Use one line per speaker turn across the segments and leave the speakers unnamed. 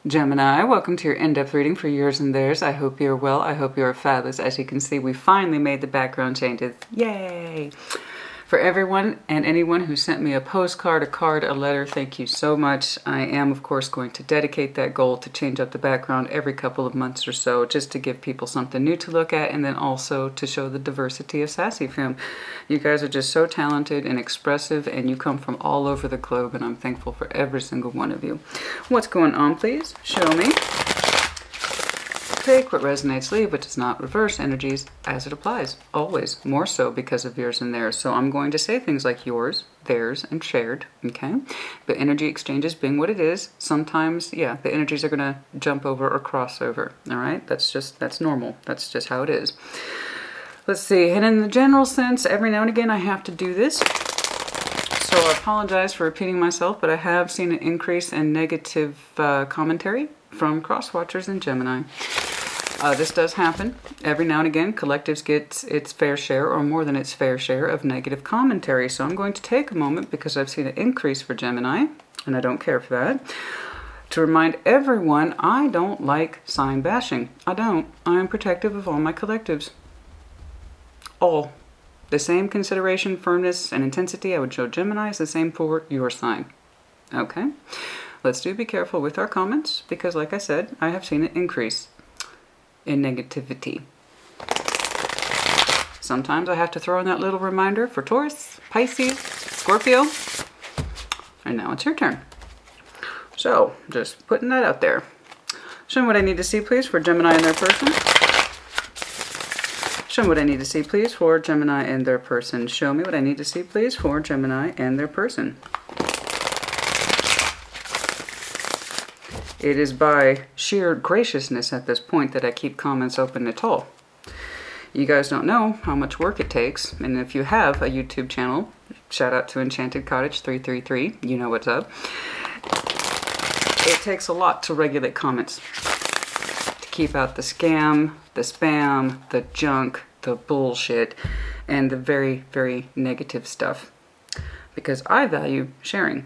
Gemini, welcome to your in-depth reading for yours and theirs. I hope you're well. I hope you're fabulous. As you can see, we finally made the background changes. Yay! For everyone and anyone who sent me a postcard, a card, a letter, thank you so much. I am, of course, going to dedicate that goal to change up the background every couple of months or so, just to give people something new to look at, and then also to show the diversity of Sassy Fam. You guys are just so talented and expressive, and you come from all over the globe, and I'm thankful for every single one of you. What's going on, please? Show me. Take what resonates, leave what does not. Reverse energies as it applies. Always. More so because of yours and theirs. So I'm going to say things like yours, theirs, and shared. Okay? But energy exchanges being what it is, sometimes, yeah, the energies are going to jump over or cross over. Alright? That's normal. That's just how it is. Let's see. And in the general sense, every now and again I have to do this. So I apologize for repeating myself, but I have seen an increase in negative commentary from cross-watchers in Gemini. This does happen. Every now and again, collectives get its fair share or more than its fair share of negative commentary. So I'm going to take a moment, because I've seen an increase for Gemini, and I don't care for that, to remind everyone I don't like sign bashing. I don't. I am protective of all my collectives. All. The same consideration, firmness, and intensity I would show Gemini is the same for your sign. Okay? Let's be careful with our comments, because like I said, I have seen an increase in negativity. Sometimes I have to throw in that little reminder for Taurus, Pisces, Scorpio, and now it's your turn. So, just putting that out there. Show me what I need to see, please, for Gemini and their person. Show me what I need to see, please, for Gemini and their person. Show me what I need to see, please, for Gemini and their person. It is by sheer graciousness at this point that I keep comments open at all. You guys don't know how much work it takes, and if you have a YouTube channel, shout out to Enchanted Cottage 333, you know what's up. It takes a lot to regulate comments, to keep out the scam, the spam, the junk, the bullshit, and the very, very negative stuff. Because I value sharing.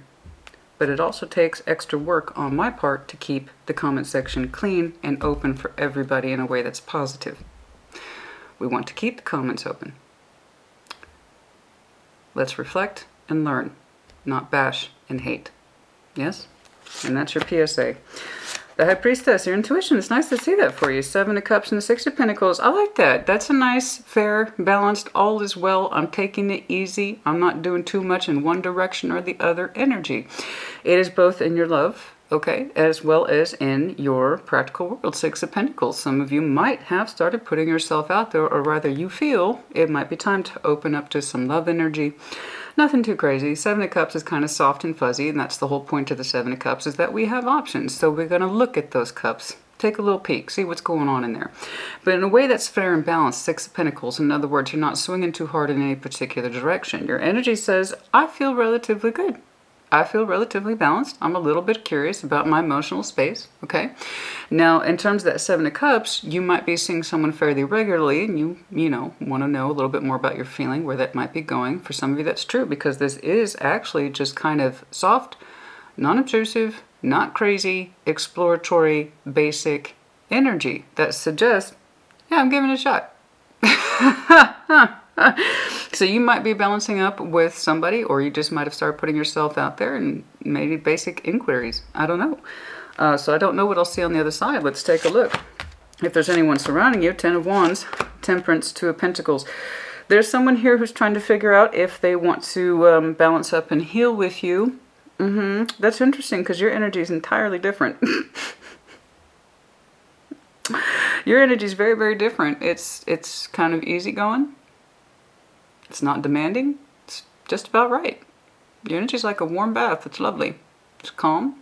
But it also takes extra work on my part to keep the comment section clean and open for everybody in a way that's positive. We want to keep the comments open. Let's reflect and learn, not bash and hate. Yes? And that's your PSA. The High Priestess, your intuition. It's nice to see that for you. 7 of Cups and the 6 of Pentacles. I like that. That's a nice, fair, balanced, all is well. I'm taking it easy. I'm not doing too much in one direction or the other energy. It is both in your love, okay, as well as in your practical world. 6 of Pentacles. Some of you might have started putting yourself out there, or rather you feel it might be time to open up to some love energy. Nothing too crazy. 7 of Cups is kind of soft and fuzzy, and that's the whole point of the 7 of Cups, is that we have options. So we're going to look at those cups, take a little peek, see what's going on in there. But in a way that's fair and balanced, 6 of Pentacles. In other words, you're not swinging too hard in any particular direction. Your energy says, I feel relatively good. I feel relatively balanced. I'm a little bit curious about my emotional space, okay? Now, in terms of that 7 of Cups, you might be seeing someone fairly regularly, and you know, want to know a little bit more about your feeling, where that might be going. For some of you, that's true, because this is actually just kind of soft, non-obtrusive, not crazy, exploratory, basic energy that suggests, yeah, I'm giving it a shot. So you might be balancing up with somebody, or you just might have started putting yourself out there and maybe basic inquiries. I don't know. So I don't know what I'll see on the other side. Let's take a look. If there's anyone surrounding you, 10 of Wands, Temperance, 2 of Pentacles. There's someone here who's trying to figure out if they want to balance up and heal with you. That's interesting, because your energy is entirely different. Your energy is very, very different. It's kind of easygoing. It's not demanding. It's just about right. Your energy is like a warm bath. It's lovely. It's calm.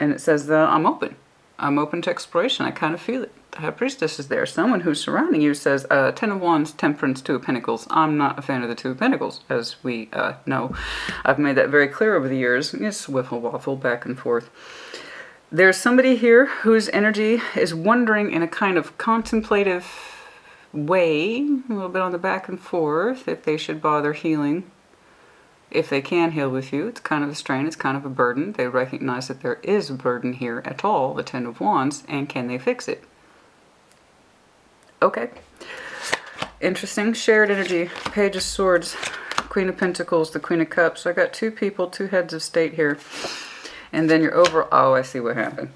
And it says that I'm open. I'm open to exploration. I kind of feel it. The High Priestess is there. Someone who's surrounding you says, 10 of Wands, Temperance, 2 of Pentacles. I'm not a fan of the 2 of Pentacles, as we know. I've made that very clear over the years. It's wiffle waffle, back and forth. There's somebody here whose energy is wondering in a kind of contemplative way, a little bit on the back and forth, if they should bother healing. If they can heal with you, it's kind of a strain, it's kind of a burden. They recognize that there is a burden here at all, the Ten of Wands, and can they fix it? Okay. Interesting. Shared energy. Page of Swords. Queen of Pentacles. The Queen of Cups. So I got two people, two heads of state here. And then you're over... Oh, I see what happened.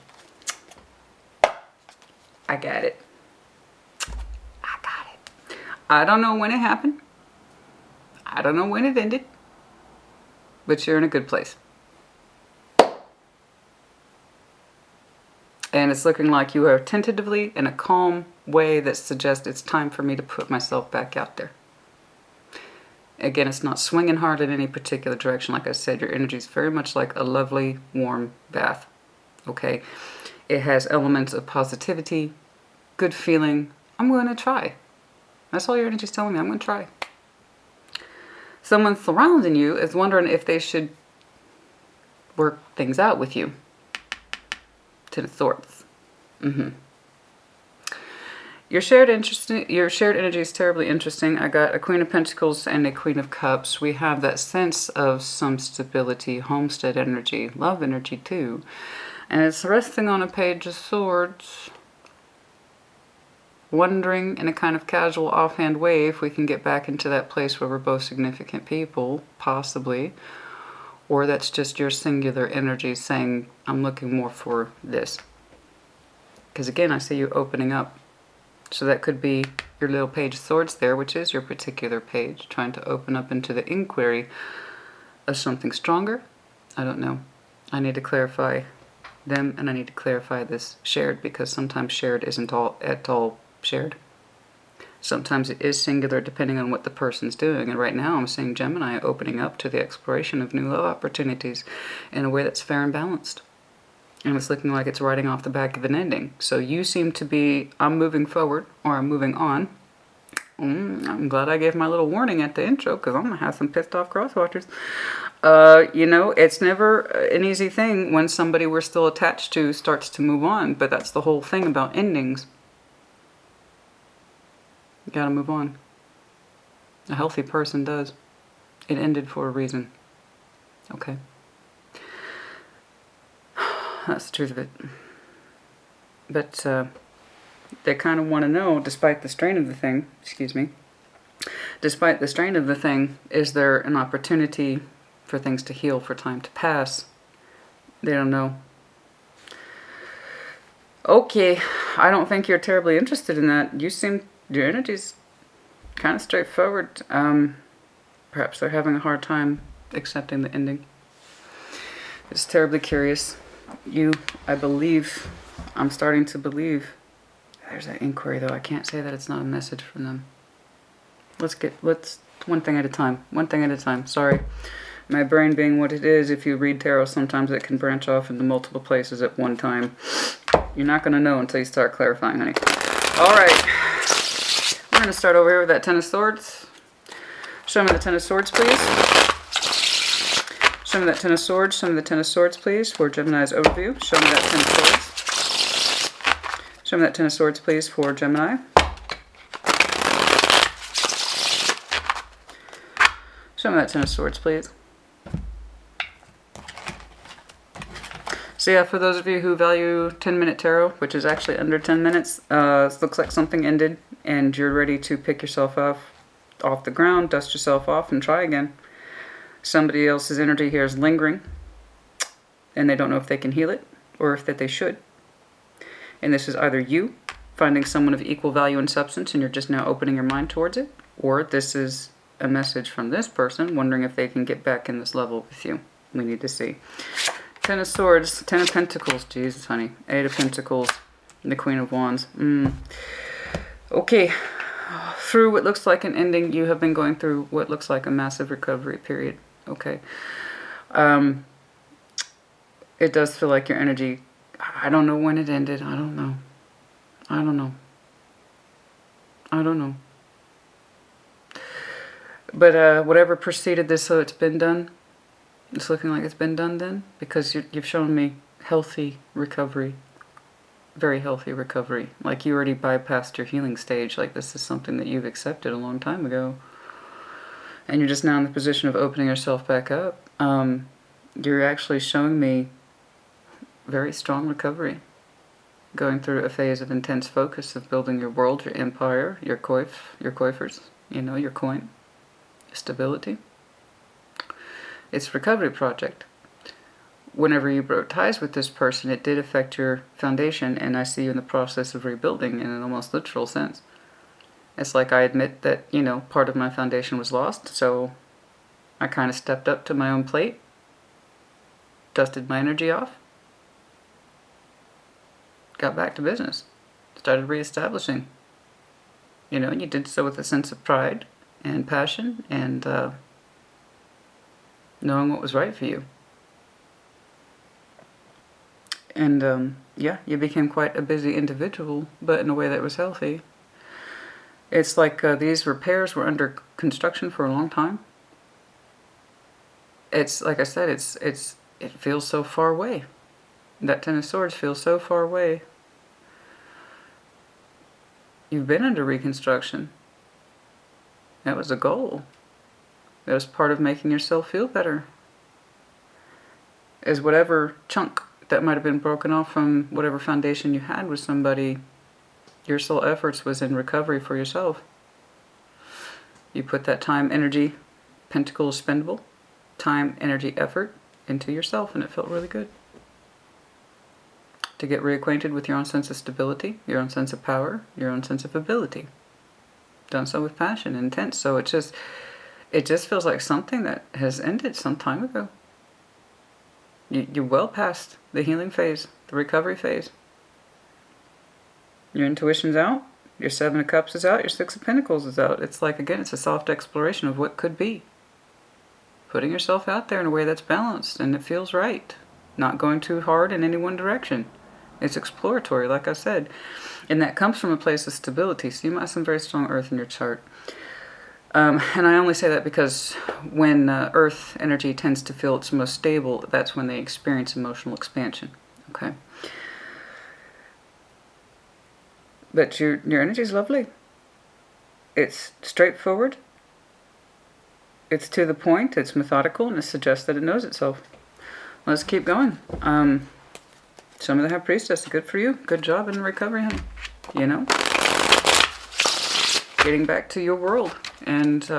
I got it. I got it. I don't know when it happened. I don't know when it ended. But you're in a good place. And it's looking like you are tentatively in a calm way that suggests it's time for me to put myself back out there. Again, it's not swinging hard in any particular direction. Like I said, your energy is very much like a lovely, warm bath. Okay? It has elements of positivity, good feeling. I'm going to try. That's all your energy is telling me. I'm going to try. Someone surrounding you is wondering if they should work things out with you. Ten of Swords. Your shared energy is terribly interesting. I got a Queen of Pentacles and a Queen of Cups. We have that sense of some stability, homestead energy, love energy too. And it's resting on a Page of Swords. Wondering in a kind of casual offhand way if we can get back into that place where we're both significant people, possibly. Or that's just your singular energy saying, I'm looking more for this. Because again, I see you opening up. So that could be your little Page of Swords there, which is your particular page, trying to open up into the inquiry of something stronger. I don't know. I need to clarify them, and I need to clarify this shared, because sometimes shared isn't at all shared. Sometimes it is singular depending on what the person's doing. And right now I'm seeing Gemini opening up to the exploration of new love opportunities in a way that's fair and balanced. And it's looking like it's riding off the back of an ending. So you seem to be, I'm moving forward, or I'm moving on. I'm glad I gave my little warning at the intro, because I'm going to have some pissed off crosswatchers. You know, it's never an easy thing when somebody we're still attached to starts to move on. But that's the whole thing about endings. You gotta move on. A healthy person does. It ended for a reason. Okay. That's the truth of it. But they kind of want to know, despite the strain of the thing, despite the strain of the thing, is there an opportunity for things to heal, for time to pass? They don't know. Okay, I don't think you're terribly interested in that. Your energy's kind of straightforward. Perhaps they're having a hard time accepting the ending. It's terribly curious. I'm starting to believe. There's that inquiry though. I can't say that it's not a message from them. Let's one thing at a time. One thing at a time. Sorry. My brain being what it is, if you read tarot, sometimes it can branch off into multiple places at one time. You're not going to know until you start clarifying, honey. All right. We're going to start over here with that Ten of Swords. Show me the Ten of Swords, please. Show me that Ten of Swords. Show me the Ten of Swords, please, for Gemini's overview. Show me that Ten of Swords. Show me that Ten of Swords, please, for Gemini. Show me that Ten of Swords, please. So yeah, for those of you who value 10-minute tarot, which is actually under 10 minutes, it looks like something ended and you're ready to pick yourself off the ground, dust yourself off, and try again. Somebody else's energy here is lingering, and they don't know if they can heal it or if that they should. And this is either you finding someone of equal value and substance and you're just now opening your mind towards it, or this is a message from this person wondering if they can get back in this level with you. We need to see. Ten of Swords, Ten of Pentacles, Jesus, honey. Eight of Pentacles, and the Queen of Wands. Okay, through what looks like an ending, you have been going through what looks like a massive recovery period. Okay. It does feel like your energy, I don't know when it ended. I don't know. But whatever preceded this, so it's been done. It's looking like it's been done then, because you've shown me healthy recovery, very healthy recovery. Like you already bypassed your healing stage. Like this is something that you've accepted a long time ago. And you're just now in the position of opening yourself back up. You're actually showing me very strong recovery. Going through a phase of intense focus of building your world, your empire, your coifers, you know, your coin, stability. It's a recovery project. Whenever you broke ties with this person, it did affect your foundation, and I see you in the process of rebuilding in an almost literal sense. It's like I admit that, you know, part of my foundation was lost, so I kind of stepped up to my own plate, dusted my energy off, got back to business, started reestablishing. You know, and you did so with a sense of pride and passion and knowing what was right for you. And yeah, you became quite a busy individual, but in a way that was healthy. It's like these repairs were under construction for a long time. It's like I said, it feels so far away. That Ten of Swords feels so far away. You've been under reconstruction. That was a goal. That was part of making yourself feel better. Is whatever chunk that might have been broken off from whatever foundation you had with somebody, your sole efforts was in recovery for yourself. You put that time, energy, pentacle is spendable, time, energy, effort into yourself, and it felt really good. To get reacquainted with your own sense of stability, your own sense of power, your own sense of ability. Done so with passion and intent. So it just feels like something that has ended some time ago. You're well past the healing phase, the recovery phase. Your intuition's out, your Seven of Cups is out, your Six of Pentacles is out. It's like, again, it's a soft exploration of what could be. Putting yourself out there in a way that's balanced and it feels right. Not going too hard in any one direction. It's exploratory, like I said. And that comes from a place of stability. So you might have some very strong earth in your chart. And I only say that because when earth energy tends to feel its most stable, that's when they experience emotional expansion. Okay? But your energy is lovely. It's straightforward. It's to the point. It's methodical. And it suggests that it knows itself. Let's keep going. Show me the High Priestess. Good for you. Good job in recovery, honey. You know? Getting back to your world and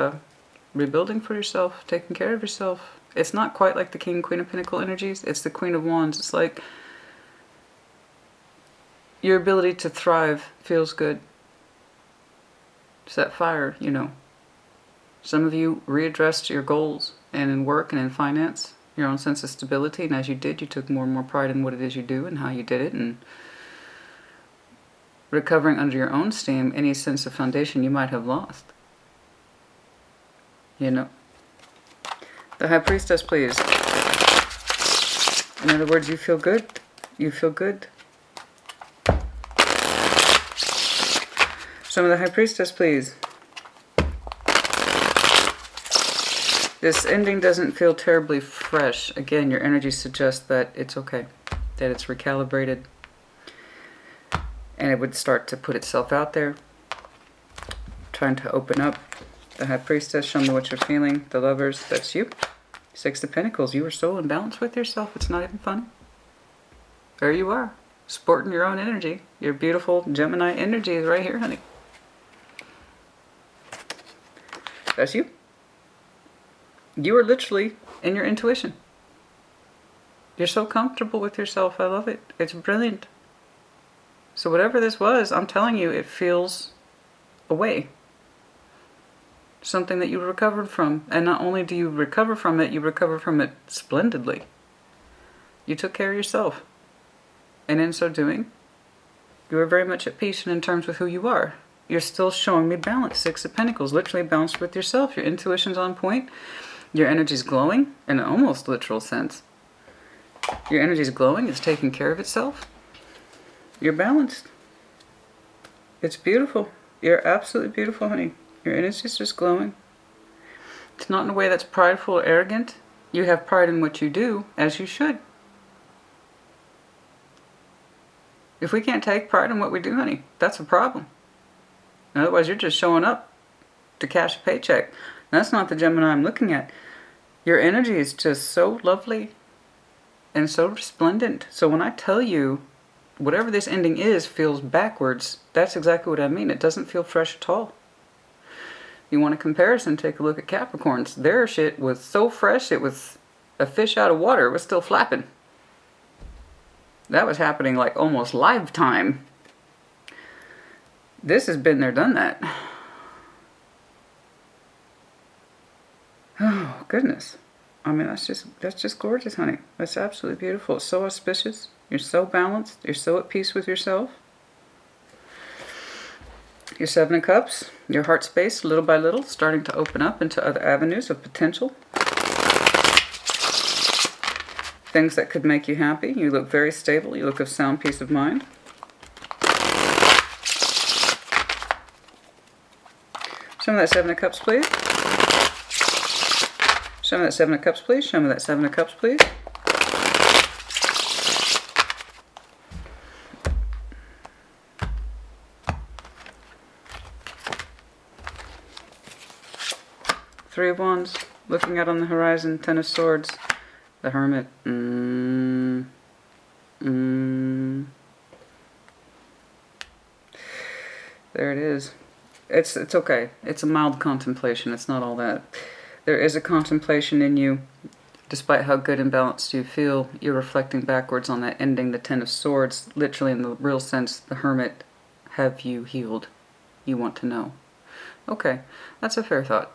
rebuilding for yourself, taking care of yourself. It's not quite like the King, Queen of Pentacle energies. It's the Queen of Wands. It's like your ability to thrive feels good. It's that fire, you know. Some of you readdressed your goals and in work and in finance, your own sense of stability. And as you did, you took more and more pride in what it is you do and how you did it. And recovering under your own steam any sense of foundation you might have lost. You know. The High Priestess, please. In other words, you feel good. You feel good. Some of the High Priestess, please. This ending doesn't feel terribly fresh. Again, your energy suggests that it's okay. That it's recalibrated. And it would start to put itself out there. Trying to open up. The High Priestess, show me what you're feeling. The Lovers, that's you. Six of Pentacles, you are so in balance with yourself, it's not even funny. There you are, sporting your own energy. Your beautiful Gemini energy is right here, honey. That's you. You are literally in your intuition. You're so comfortable with yourself, I love it. It's brilliant. So whatever this was, I'm telling you, it feels away. Something that you recovered from. And not only do you recover from it, you recover from it splendidly. You took care of yourself. And in so doing, you are very much at peace and in terms with who you are. You're still showing me balance. Six of Pentacles, literally balanced with yourself. Your intuition's on point. Your energy's glowing in an almost literal sense. Your energy's glowing. It's taking care of itself. You're balanced. It's beautiful. You're absolutely beautiful, honey. Your energy's just glowing. It's not in a way that's prideful or arrogant. You have pride in what you do, as you should. If we can't take pride in what we do, honey, that's a problem. Otherwise, you're just showing up to cash a paycheck. That's not the Gemini I'm looking at. Your energy is just so lovely and so resplendent. So when I tell you whatever this ending is feels backwards, that's exactly what I mean. It doesn't feel fresh at all. You want a comparison, take a look at Capricorns. Their shit was so fresh, it was a fish out of water. It was still flapping. That was happening like almost live time. This has been there, done that. Oh, goodness. I mean, that's just gorgeous, honey. That's absolutely beautiful. It's so auspicious. You're so balanced. You're so at peace with yourself. Your Seven of Cups, your heart space, little by little, starting to open up into other avenues of potential. Things that could make you happy. You look very stable. You look of sound peace of mind. Show me that Seven of Cups, please. Show me that Seven of Cups, please. Show me that Seven of Cups, please. Three of Wands, looking out on the horizon. Ten of Swords, the Hermit. There it is. It's okay. It's a mild contemplation. It's not all that. There is a contemplation in you. Despite how good and balanced you feel, you're reflecting backwards on that ending, the Ten of Swords. Literally, in the real sense, the Hermit. Have you healed? You want to know. Okay, that's a fair thought.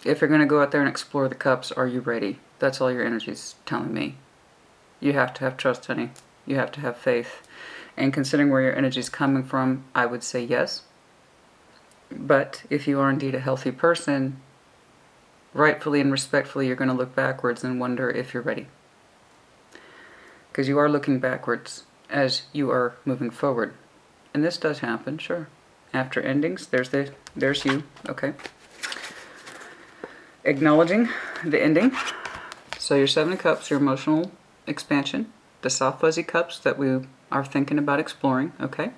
If you're going to go out there and explore the cups, are you ready? That's all your energy's telling me. You have to have trust, honey. You have to have faith. And considering where your energy's coming from, I would say yes. But if you are indeed a healthy person, rightfully and respectfully, you're going to look backwards and wonder if you're ready. Because you are looking backwards as you are moving forward. And this does happen, sure. After endings, there's you, okay. Acknowledging the ending. So your Seven of Cups, your emotional expansion, the soft fuzzy cups that we are thinking about exploring, okay?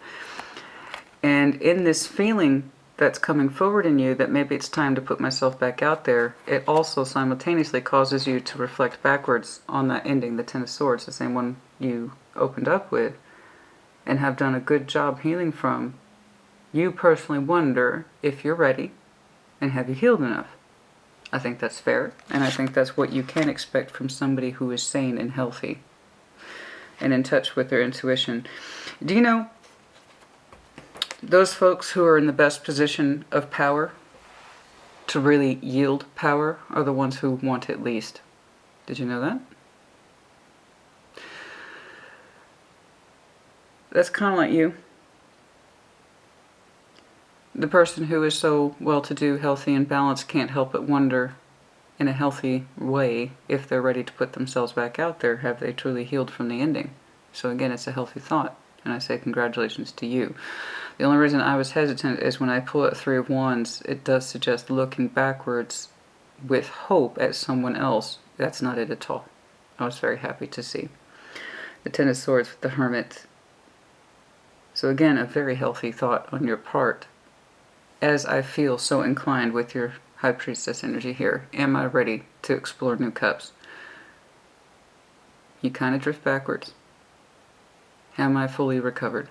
And in this feeling that's coming forward in you that maybe it's time to put myself back out there, it also simultaneously causes you to reflect backwards on that ending, the Ten of Swords, the same one you opened up with, and have done a good job healing from. You personally wonder if you're ready and have you healed enough. I think that's fair, and I think that's what you can expect from somebody who is sane and healthy and in touch with their intuition. Do you know, those folks who are in the best position of power to really yield power are the ones who want it least. Did you know that? That's kind of like you. The person who is so well-to-do, healthy, and balanced can't help but wonder, in a healthy way, if they're ready to put themselves back out there. Have they truly healed from the ending? So again, it's a healthy thought, and I say congratulations to you. The only reason I was hesitant is when I pull out Three of Wands, it does suggest looking backwards with hope at someone else. That's not it at all. I was very happy to see. The Ten of Swords with the Hermit. So again, a very healthy thought on your part. As I feel so inclined with your High Priestess energy here, am I ready to explore new cups? You kind of drift backwards. Am I fully recovered?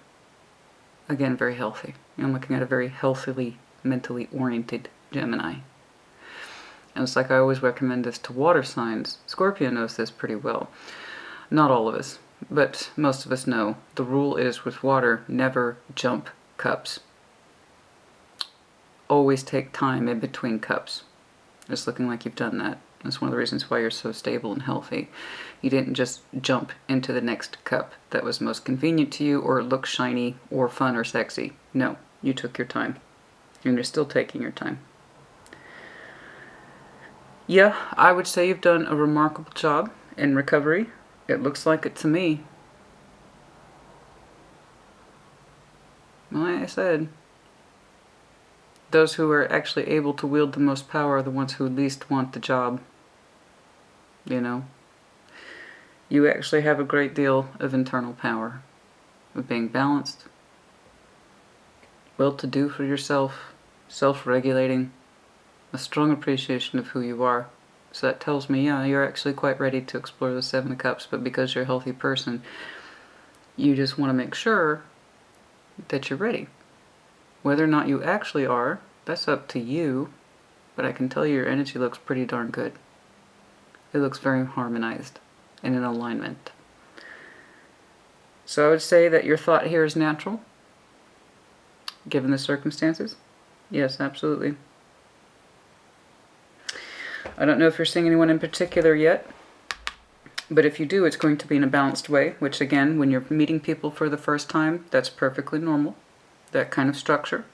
Again, very healthy. I'm looking at a very healthily, mentally oriented Gemini. And it's like I always recommend this to water signs. Scorpio knows this pretty well. Not all of us, but most of us know. The rule is with water, never jump cups. Always take time in between cups. It's looking like you've done that. That's one of the reasons why you're so stable and healthy. You didn't just jump into the next cup that was most convenient to you or looked shiny or fun or sexy. No, you took your time. And you're still taking your time. Yeah, I would say you've done a remarkable job in recovery. It looks like it to me. Like I said, those who are actually able to wield the most power are the ones who least want the job. You know? You actually have a great deal of internal power. Of being balanced. Well-to-do for yourself. Self-regulating. a strong appreciation of who you are. So that tells me, yeah, you're actually quite ready to explore the Seven of Cups, but because you're a healthy person, you just want to make sure that you're ready. Whether or not you actually are, that's up to you, but I can tell you your energy looks pretty darn good. It looks very harmonized and in alignment. So I would say that your thought here is natural, given the circumstances. Yes, absolutely. I don't know if you're seeing anyone in particular yet, but if you do, it's going to be in a balanced way, which again, when you're meeting people for the first time, that's perfectly normal, that kind of structure.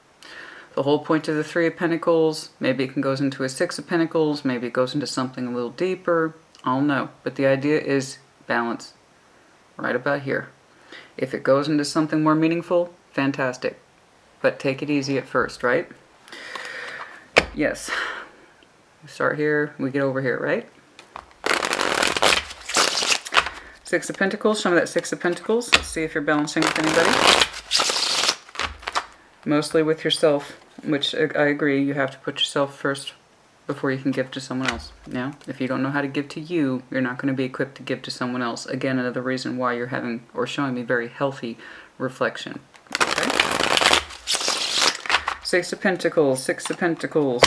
The whole point of the Three of Pentacles, maybe it goes into a Six of Pentacles, maybe it goes into something a little deeper, I don't know. But the idea is balance, right about here. If it goes into something more meaningful, fantastic. But take it easy at first, right? Yes. We start here, we get over here, right? Six of Pentacles, show me that Six of Pentacles. Let's see if you're balancing with anybody. Mostly with yourself, which I agree, you have to put yourself first before you can give to someone else. Now, if you don't know how to give to you, you're not going to be equipped to give to someone else. Again, another reason why you're having or showing me very healthy reflection. Okay? Six of Pentacles, Six of Pentacles.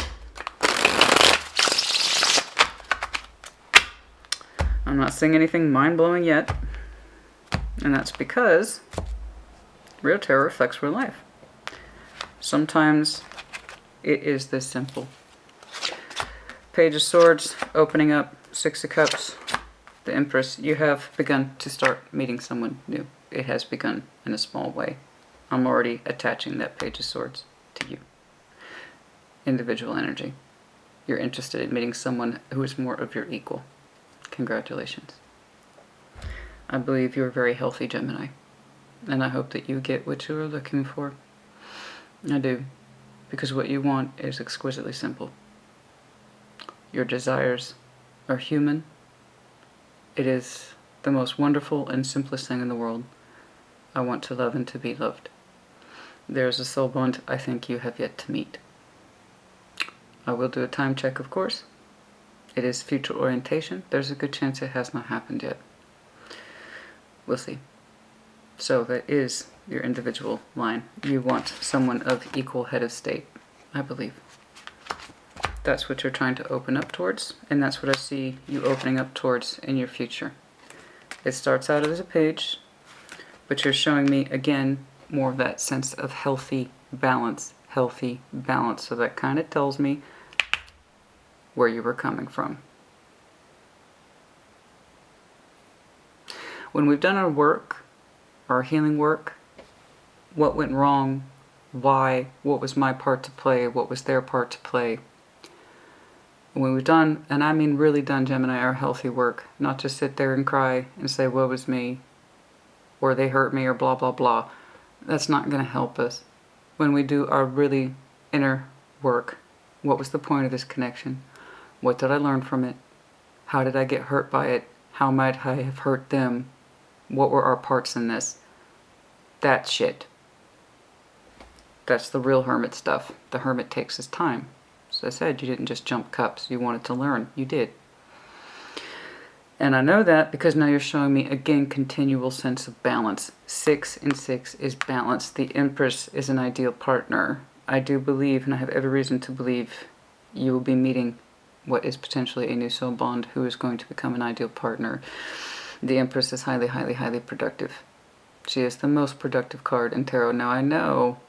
I'm not seeing anything mind-blowing yet, and that's because real tarot reflects real life. Sometimes it is this simple. Page of Swords, opening up, Six of Cups, the Empress. You have begun to start meeting someone new. It has begun in a small way. I'm already attaching that Page of Swords to you. Individual energy. You're interested in meeting someone who is more of your equal. Congratulations. I believe you're very healthy, Gemini. And I hope that you get what you are looking for. I do. Because what you want is exquisitely simple. Your desires are human. It is the most wonderful and simplest thing in the world. I want to love and to be loved. There is a soul bond I think you have yet to meet. I will do a time check, of course. It is future orientation. There's a good chance it has not happened yet. We'll see. So that is your individual line. You want someone of equal head of state, I believe. That's what you're trying to open up towards, and that's what I see you opening up towards in your future. It starts out as a page, but you're showing me, again, more of that sense of healthy balance. Healthy balance. So that kind of tells me where you were coming from. When we've done our work, our healing work, what went wrong, why, what was my part to play, what was their part to play. When we've done, and I mean really done, Gemini, our healthy work, not just sit there and cry and say, woe is me, or they hurt me, or blah, blah, blah. That's not going to help us. When we do our really inner work, what was the point of this connection? What did I learn from it? How did I get hurt by it? How might I have hurt them? What were our parts in this? That shit. That's the real hermit stuff. The hermit takes his time. As I said, you didn't just jump cups. You wanted to learn. You did. And I know that because now you're showing me, again, continual sense of balance. 6 and 6 is balance. The Empress is an ideal partner. I do believe, and I have every reason to believe, you will be meeting what is potentially a new soul bond who is going to become an ideal partner. The Empress is highly, highly, highly productive. She is the most productive card in tarot. Now I know,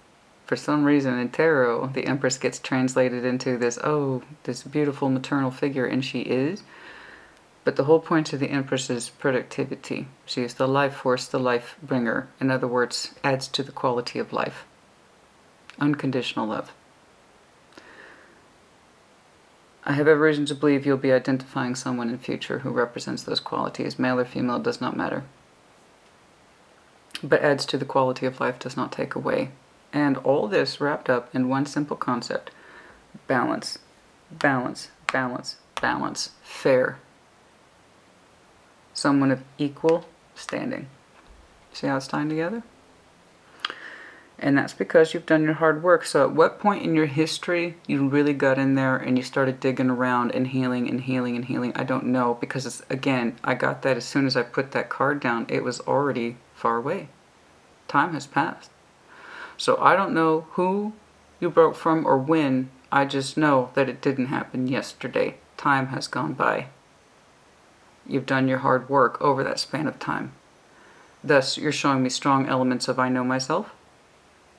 for some reason in tarot, the Empress gets translated into this, oh, this beautiful maternal figure, and she is. But the whole point of the Empress is productivity. She is the life force, the life bringer. In other words, adds to the quality of life. Unconditional love. I have every reason to believe you'll be identifying someone in future who represents those qualities. Male or female does not matter. But adds to the quality of life, does not take away. And all this wrapped up in one simple concept. Balance. Balance. Balance. Balance. Fair. Someone of equal standing. See how it's tying together? And that's because you've done your hard work. So at what point in your history you really got in there and you started digging around and healing and healing and healing? I don't know, because it's, again, I got that as soon as I put that card down. It was already far away. Time has passed. So I don't know who you broke from or when. I just know that it didn't happen yesterday. Time has gone by. You've done your hard work over that span of time. Thus, you're showing me strong elements of I know myself.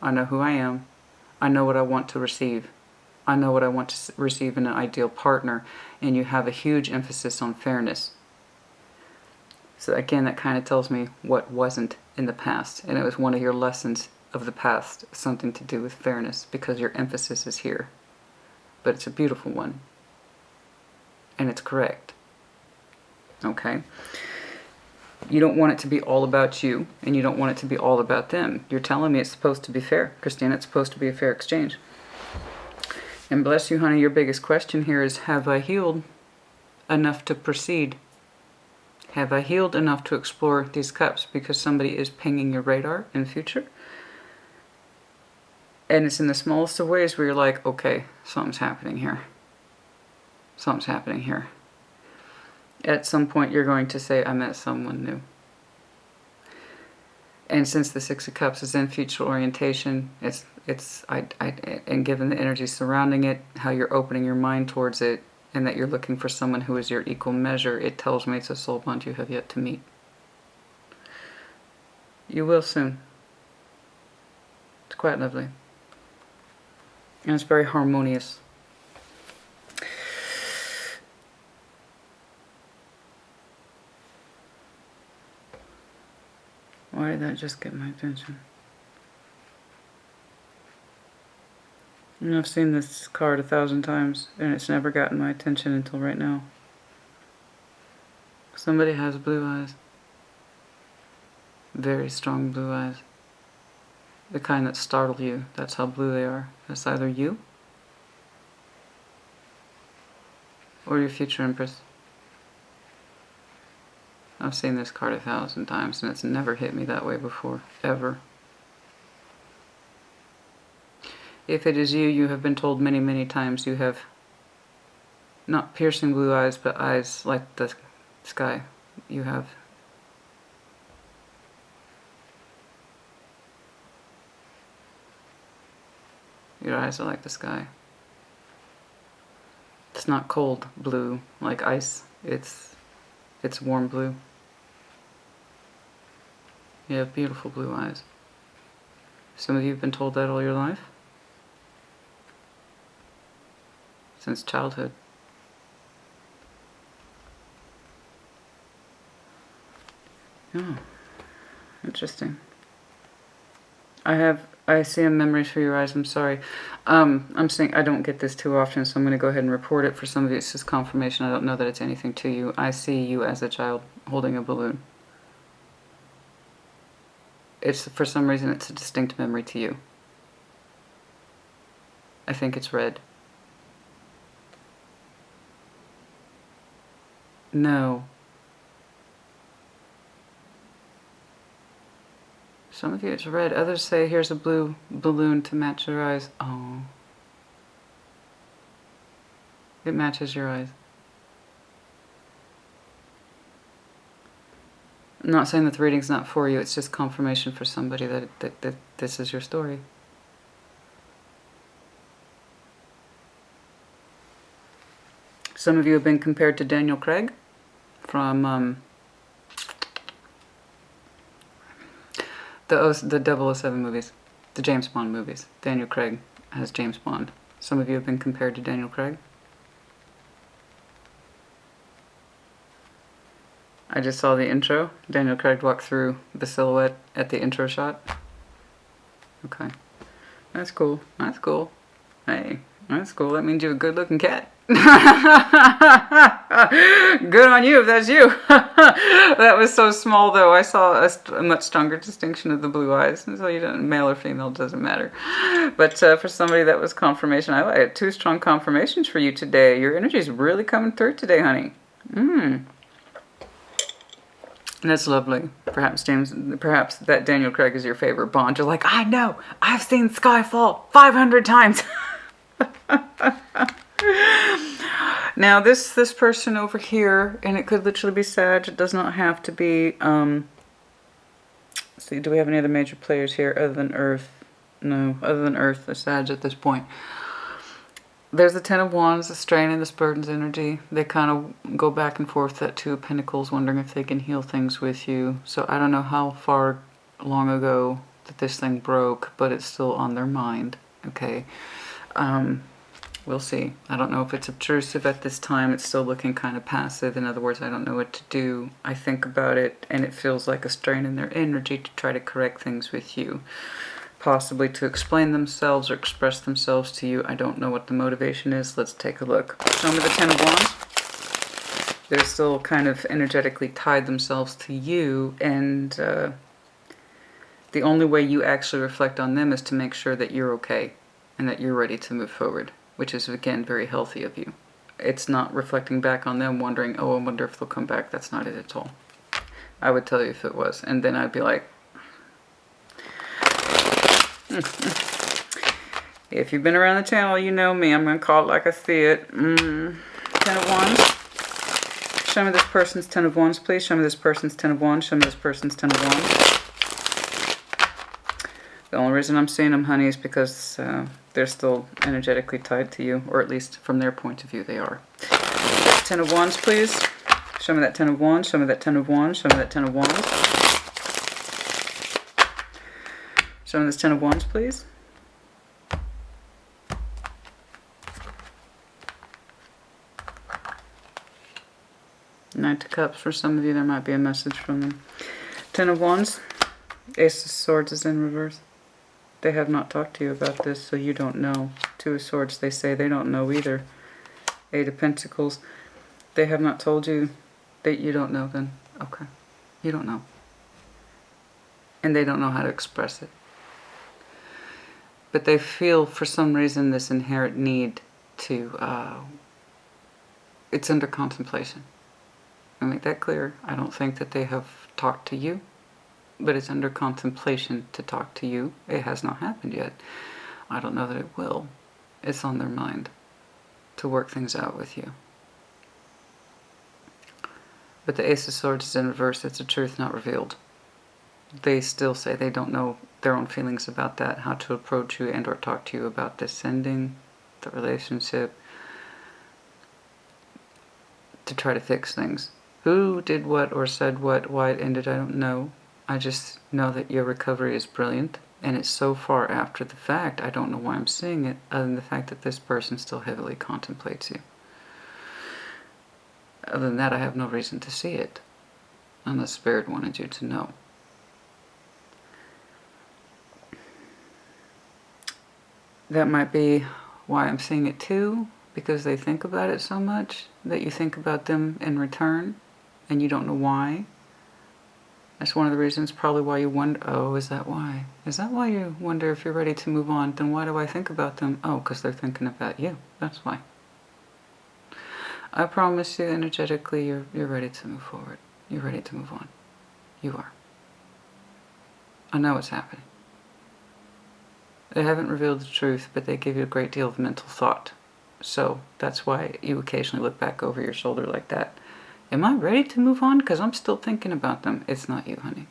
I know who I am. I know what I want to receive. I know what I want to receive in an ideal partner. And you have a huge emphasis on fairness. So again, that kind of tells me what wasn't in the past. And it was one of your lessons of the past, something to do with fairness, because your emphasis is here. But it's a beautiful one. And it's correct. Okay? You don't want it to be all about you, and you don't want it to be all about them. You're telling me it's supposed to be fair. Christina, it's supposed to be a fair exchange. And bless you, honey, your biggest question here is, have I healed enough to proceed? Have I healed enough to explore these cups? Because somebody is pinging your radar in the future. And it's in the smallest of ways where you're like, okay, something's happening here. Something's happening here. At some point you're going to say, I met someone new. And since the Six of Cups is in future orientation, and given the energy surrounding it, how you're opening your mind towards it, and that you're looking for someone who is your equal measure, it tells me it's a soul bond you have yet to meet. You will soon. It's quite lovely. And it's very harmonious. Why did that just get my attention? I've seen this card 1,000 times, and it's never gotten my attention until right now. Somebody has blue eyes. Very strong blue eyes. The kind that startle you. That's how blue they are. That's either you or your future empress. I've seen this card 1,000 times, and it's never hit me that way before, ever. If it is you, you have been told many, many times you have not piercing blue eyes, but eyes like the sky. You have. Your eyes are like the sky. It's not cold blue like ice. It's warm blue. You have beautiful blue eyes. Some of you have been told that all your life. Since childhood. Oh, interesting. I see a memories for your eyes. I'm sorry. I'm saying I don't get this too often, so I'm going to go ahead and report it. For some of you, it's just confirmation. I don't know that it's anything to you. I see you as a child holding a balloon. It's, for some reason, it's a distinct memory to you. I think it's red. No. Some of you it's red. Others say, here's a blue balloon to match your eyes. Oh. It matches your eyes. I'm not saying that the reading's not for you. It's just confirmation for somebody that this is your story. Some of you have been compared to Daniel Craig from the 007 movies, the James Bond movies. Daniel Craig has James Bond. Some of you have been compared to Daniel Craig. I just saw the intro. Daniel Craig walked through the silhouette at the intro shot. Okay. That's cool. That's cool. Hey, that's cool. That means you're a good-looking cat. Good on you if that's you. That was so small, though. I saw a much stronger distinction of the blue eyes. So you don't, male or female, doesn't matter. But for somebody, that was confirmation. I like 2 strong confirmations for you today. Your energy is really coming through today, honey. That's lovely. Perhaps that Daniel Craig is your favorite Bond. You're like, I know, I've seen Skyfall 500 times. Now this person over here, and it could literally be Sag. It does not have to be. Let's see, do we have any other major players here other than Earth? No, other than Earth, the Sag at this point. There's the Ten of Wands, the strain and this burden's energy. They kind of go back and forth, that Two of Pentacles, wondering if they can heal things with you. So I don't know how far long ago that this thing broke, but it's still on their mind. Okay. We'll see. I don't know if it's obtrusive at this time. It's still looking kind of passive. In other words, I don't know what to do. I think about it, and it feels like a strain in their energy to try to correct things with you. Possibly to explain themselves or express themselves to you. I don't know what the motivation is. Let's take a look. Show me the Ten of Wands. They're still kind of energetically tied themselves to you, and the only way you actually reflect on them is to make sure that you're okay and that you're ready to move forward, which is, again, very healthy of you. It's not reflecting back on them wondering, oh, I wonder if they'll come back. That's not it at all. I would tell you if it was, and then I'd be like, if you've been around the channel, you know me. I'm going to call it like I see it. Ten of Wands. Show me this person's Ten of Wands, please. Show me this person's Ten of Wands. Show me this person's Ten of Wands. The only reason I'm seeing them, honey, is because they're still energetically tied to you, or at least from their point of view, they are. Ten of Wands, please. Show me that Ten of Wands. Show me that Ten of Wands. Show me that Ten of Wands. Show me this Ten of Wands, please. Knight of Cups. For some of you, there might be a message from them. Ten of Wands. Ace of Swords is in reverse. They have not talked to you about this, so you don't know. Two of Swords, they say they don't know either. Eight of Pentacles. They have not told you that you don't know then. Okay. You don't know. And they don't know how to express it. But they feel, for some reason, this inherent need to, it's under contemplation. I'll make that clear. I don't think that they have talked to you, but it's under contemplation to talk to you. It has not happened yet. I don't know that it will. It's on their mind to work things out with you. But the Ace of Swords is in reverse. It's a truth not revealed. They still say they don't know their own feelings about that, how to approach you and or talk to you about this ending, the relationship, to try to fix things. Who did what or said what, why it ended, I don't know. I just know that your recovery is brilliant, and it's so far after the fact, I don't know why I'm seeing it, other than the fact that this person still heavily contemplates you. Other than that, I have no reason to see it, unless Spirit wanted you to know. That might be why I'm seeing it too, because they think about it so much, that you think about them in return, and you don't know why. That's one of the reasons probably why you wonder, oh, is that why? Is that why you wonder if you're ready to move on? Then why do I think about them? Oh, because they're thinking about you. That's why. I promise you, energetically, you're ready to move forward. You're ready to move on. You are. I know what's happening. They haven't revealed the truth, but they give you a great deal of mental thought. So that's why you occasionally look back over your shoulder like that. Am I ready to move on? Because I'm still thinking about them. It's not you, honey.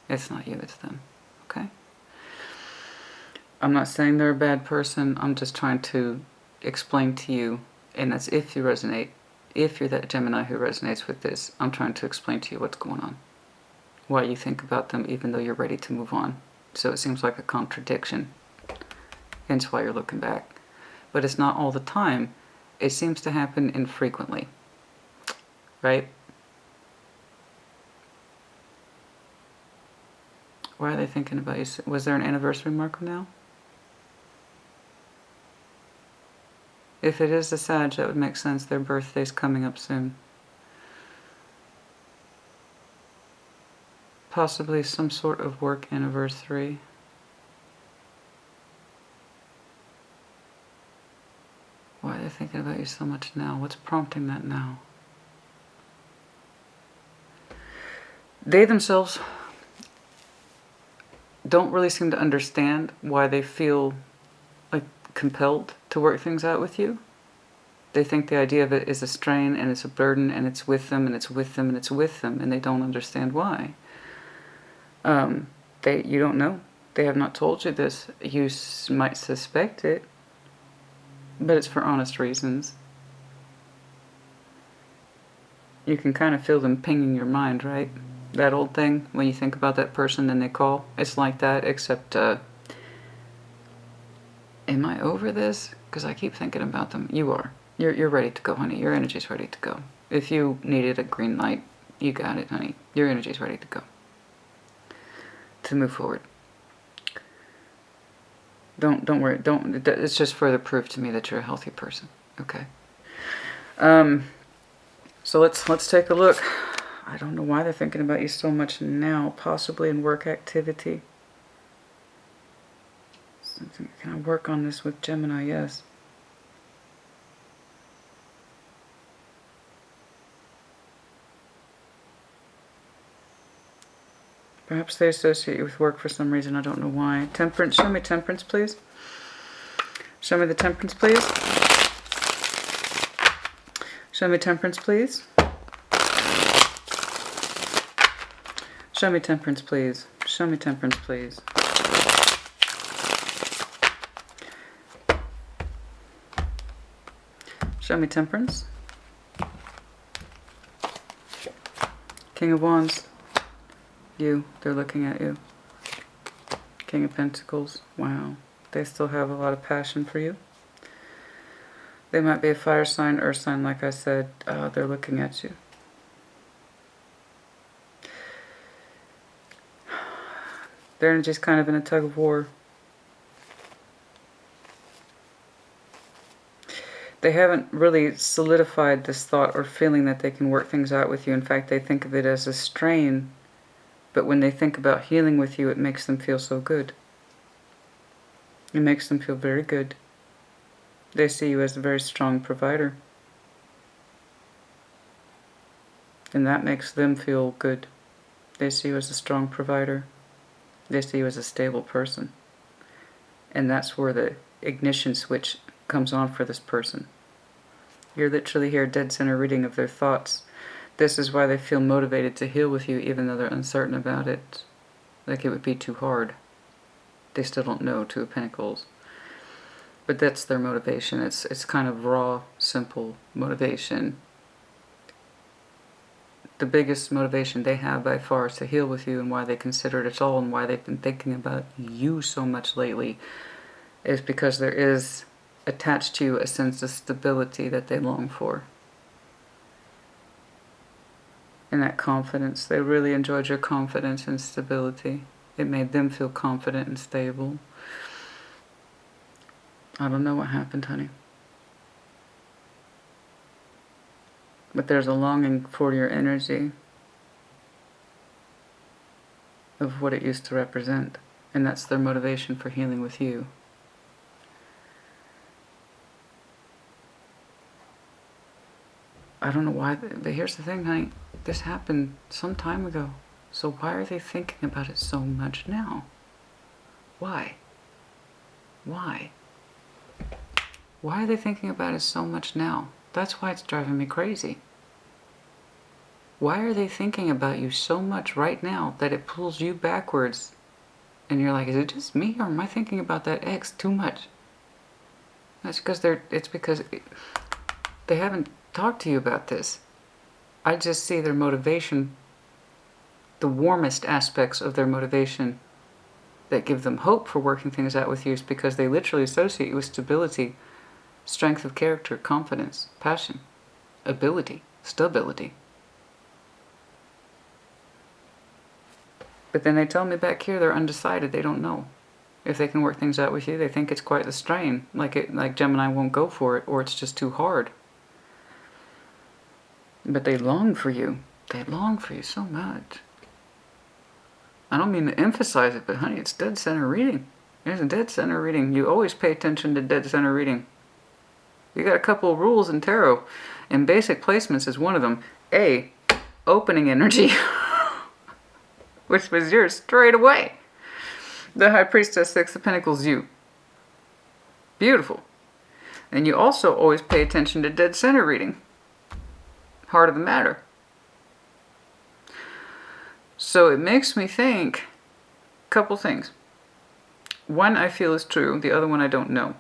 It's not you, it's them. Okay? I'm not saying they're a bad person. I'm just trying to explain to you, and that's if you resonate. If you're that Gemini who resonates with this, I'm trying to explain to you what's going on. Why you think about them even though you're ready to move on. So it seems like a contradiction. Hence why you're looking back. But it's not all the time. It seems to happen infrequently. Right? Why are they thinking about you? Was there an anniversary marker now? If it is a Sag, that would make sense. Their birthday's coming up soon. Possibly some sort of work anniversary. Why are they thinking about you so much now? What's prompting that now? They themselves don't really seem to understand why they feel like compelled to work things out with you. They think the idea of it is a strain and it's a burden and it's with them and it's with them and it's with them, and they don't understand why. You don't know. They have not told you this. You might suspect it, but it's for honest reasons. You can kind of feel them pinging your mind, right? That old thing, when you think about that person and they call. It's like that, except, am I over this? Because I keep thinking about them. You are. You're ready to go, honey. Your energy's ready to go. If you needed a green light, you got it, honey. Your energy's ready to go. To move forward. Don't worry. It's just further proof to me that you're a healthy person. Okay. So let's take a look. I don't know why they're thinking about you so much now. Possibly in work activity. Something, can I work on this with Gemini? Yes. Perhaps they associate you with work for some reason. I don't know why. Temperance. Show me temperance, please. Show me the temperance, please. Show me temperance, please. Show me temperance, please. Show me temperance, please. Show me temperance. King of Wands. You. They're looking at you. King of Pentacles. Wow. They still have a lot of passion for you. They might be a fire sign, earth sign, like I said. They're looking at you. Their energy's kind of in a tug of war. They haven't really solidified this thought or feeling that they can work things out with you. In fact, they think of it as a strain. But when they think about healing with you, it makes them feel so good. It makes them feel very good. They see you as a very strong provider. And that makes them feel good. They see you as a strong provider. They see you as a stable person. And that's where the ignition switch comes on for this person. You're literally here, dead center reading of their thoughts. This is why they feel motivated to heal with you, even though they're uncertain about it. Like it would be too hard. They still don't know, Two of Pentacles. But that's their motivation. It's kind of raw, simple motivation. The biggest motivation they have by far is to heal with you, and why they consider it all and why they've been thinking about you so much lately is because there is attached to you a sense of stability that they long for. And that confidence. They really enjoyed your confidence and stability. It made them feel confident and stable. I don't know what happened, honey. But there's a longing for your energy of what it used to represent. And that's their motivation for healing with you. I don't know why, but here's the thing, honey. This happened some time ago. So why are they thinking about it so much now? Why? Why? Why are they thinking about it so much now? That's why it's driving me crazy. Why are they thinking about you so much right now that it pulls you backwards? And you're like, is it just me, or am I thinking about that ex too much? That's because they haven't talked to you about this. I just see their motivation, the warmest aspects of their motivation that give them hope for working things out with you is because they literally associate you with stability, strength of character, confidence, passion, ability, stability. But then they tell me back here they're undecided. They don't know if they can work things out with you. They think it's quite the strain, like Gemini won't go for it, or it's just too hard. But they long for you. They long for you so much. I don't mean to emphasize it, but honey, it's dead center reading. There's a dead center reading. You always pay attention to dead center reading. You got a couple of rules in tarot, and basic placements is one of them. A, opening energy. which was yours straight away. The High Priestess, Six of Pentacles, you. Beautiful. And you also always pay attention to dead center reading. Heart of the matter. So it makes me think a couple things. One I feel is true, the other one I don't know.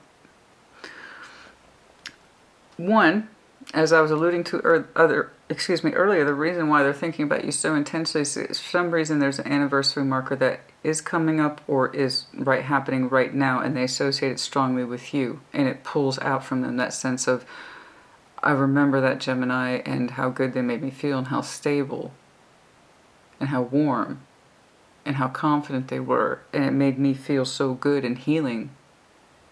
One, as I was alluding to earlier, the reason why they're thinking about you so intensely is for some reason there's an anniversary marker that is coming up or is happening right now, and they associate it strongly with you, and it pulls out from them that sense of, I remember that Gemini and how good they made me feel and how stable and how warm and how confident they were, and it made me feel so good and healing.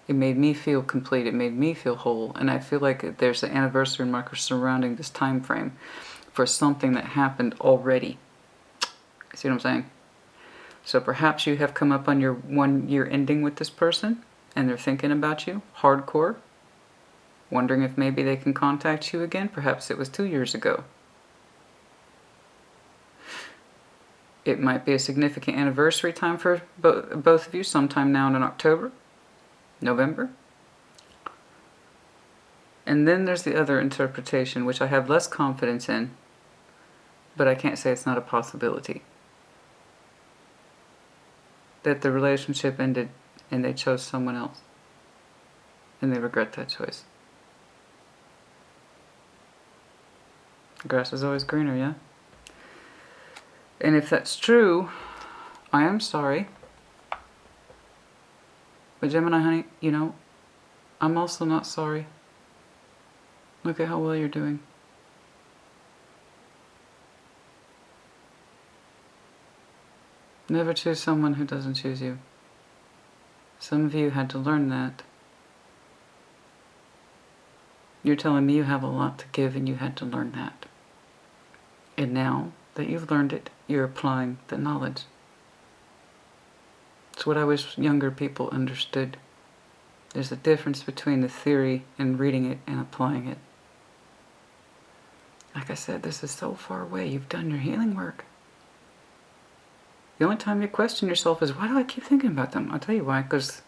It made me feel complete. It made me feel whole. And I feel like there's an anniversary marker surrounding this time frame for something that happened already. See what I'm saying? So perhaps you have come up on your 1 year ending with this person and they're thinking about you hardcore, wondering if maybe they can contact you again. Perhaps it was 2 years ago. It might be a significant anniversary time for both of you, sometime now in October. November. And then there's the other interpretation, which I have less confidence in, but I can't say it's not a possibility. That the relationship ended and they chose someone else. And they regret that choice. The grass is always greener, yeah? And if that's true, I am sorry. But Gemini, honey, you know, I'm also not sorry. Look at how well you're doing. Never choose someone who doesn't choose you. Some of you had to learn that. You're telling me you have a lot to give and you had to learn that. And now that you've learned it, you're applying the knowledge. It's what I wish younger people understood. There's a difference between the theory and reading it and applying it. Like I said, this is so far away. You've done your healing work. The only time you question yourself is, why do I keep thinking about them? I'll tell you why, because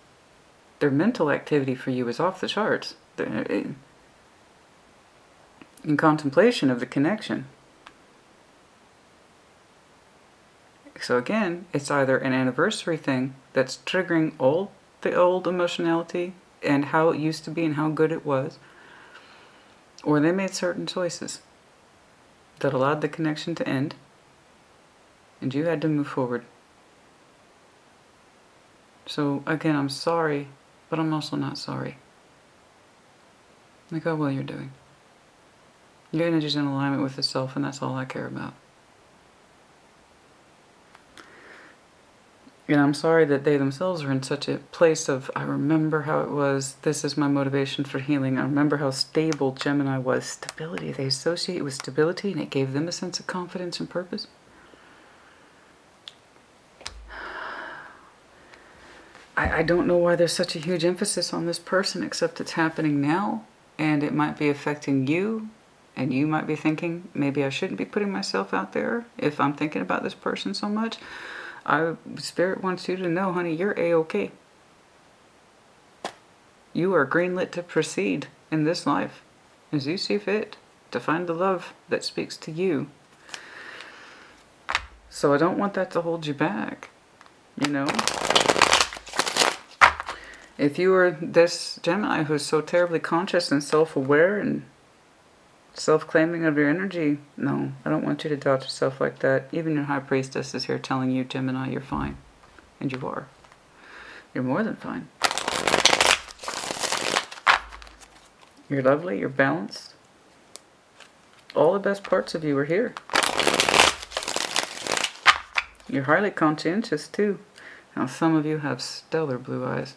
their mental activity for you is off the charts. They're in contemplation of the connection. So again, it's either an anniversary thing that's triggering all the old emotionality and how it used to be and how good it was, or they made certain choices that allowed the connection to end, and you had to move forward. So again, I'm sorry, but I'm also not sorry. Look how well you're doing. Your energy's in alignment with itself, and that's all I care about. And I'm sorry that they themselves are in such a place of, I remember how it was, this is my motivation for healing. I remember how stable Gemini was. Stability, they associate it with stability, and it gave them a sense of confidence and purpose. I don't know why there's such a huge emphasis on this person, except it's happening now, and it might be affecting you, and you might be thinking, maybe I shouldn't be putting myself out there if I'm thinking about this person so much. Spirit wants you to know, honey, you're A-okay. You are greenlit to proceed in this life as you see fit, to find the love that speaks to you. So I don't want that to hold you back, you know? If you are this Gemini who's so terribly conscious and self-aware and self-claiming of your energy, no, I don't want you to doubt yourself like that. Even your High Priestess is here telling you, Gemini, you're fine. And you are. You're more than fine. You're lovely, you're balanced. All the best parts of you are here. You're highly conscientious too. Now some of you have stellar blue eyes.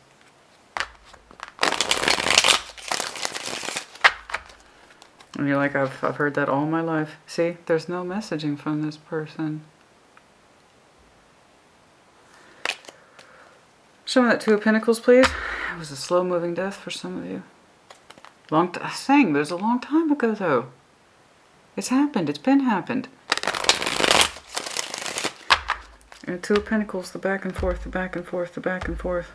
And you're like, I've heard that all my life. See, there's no messaging from this person. Show me that Two of Pentacles, please. It was a slow-moving death for some of you. Saying there's a long time ago, though. It's happened. It's been happened. And Two of Pentacles, the back and forth, the back and forth, the back and forth.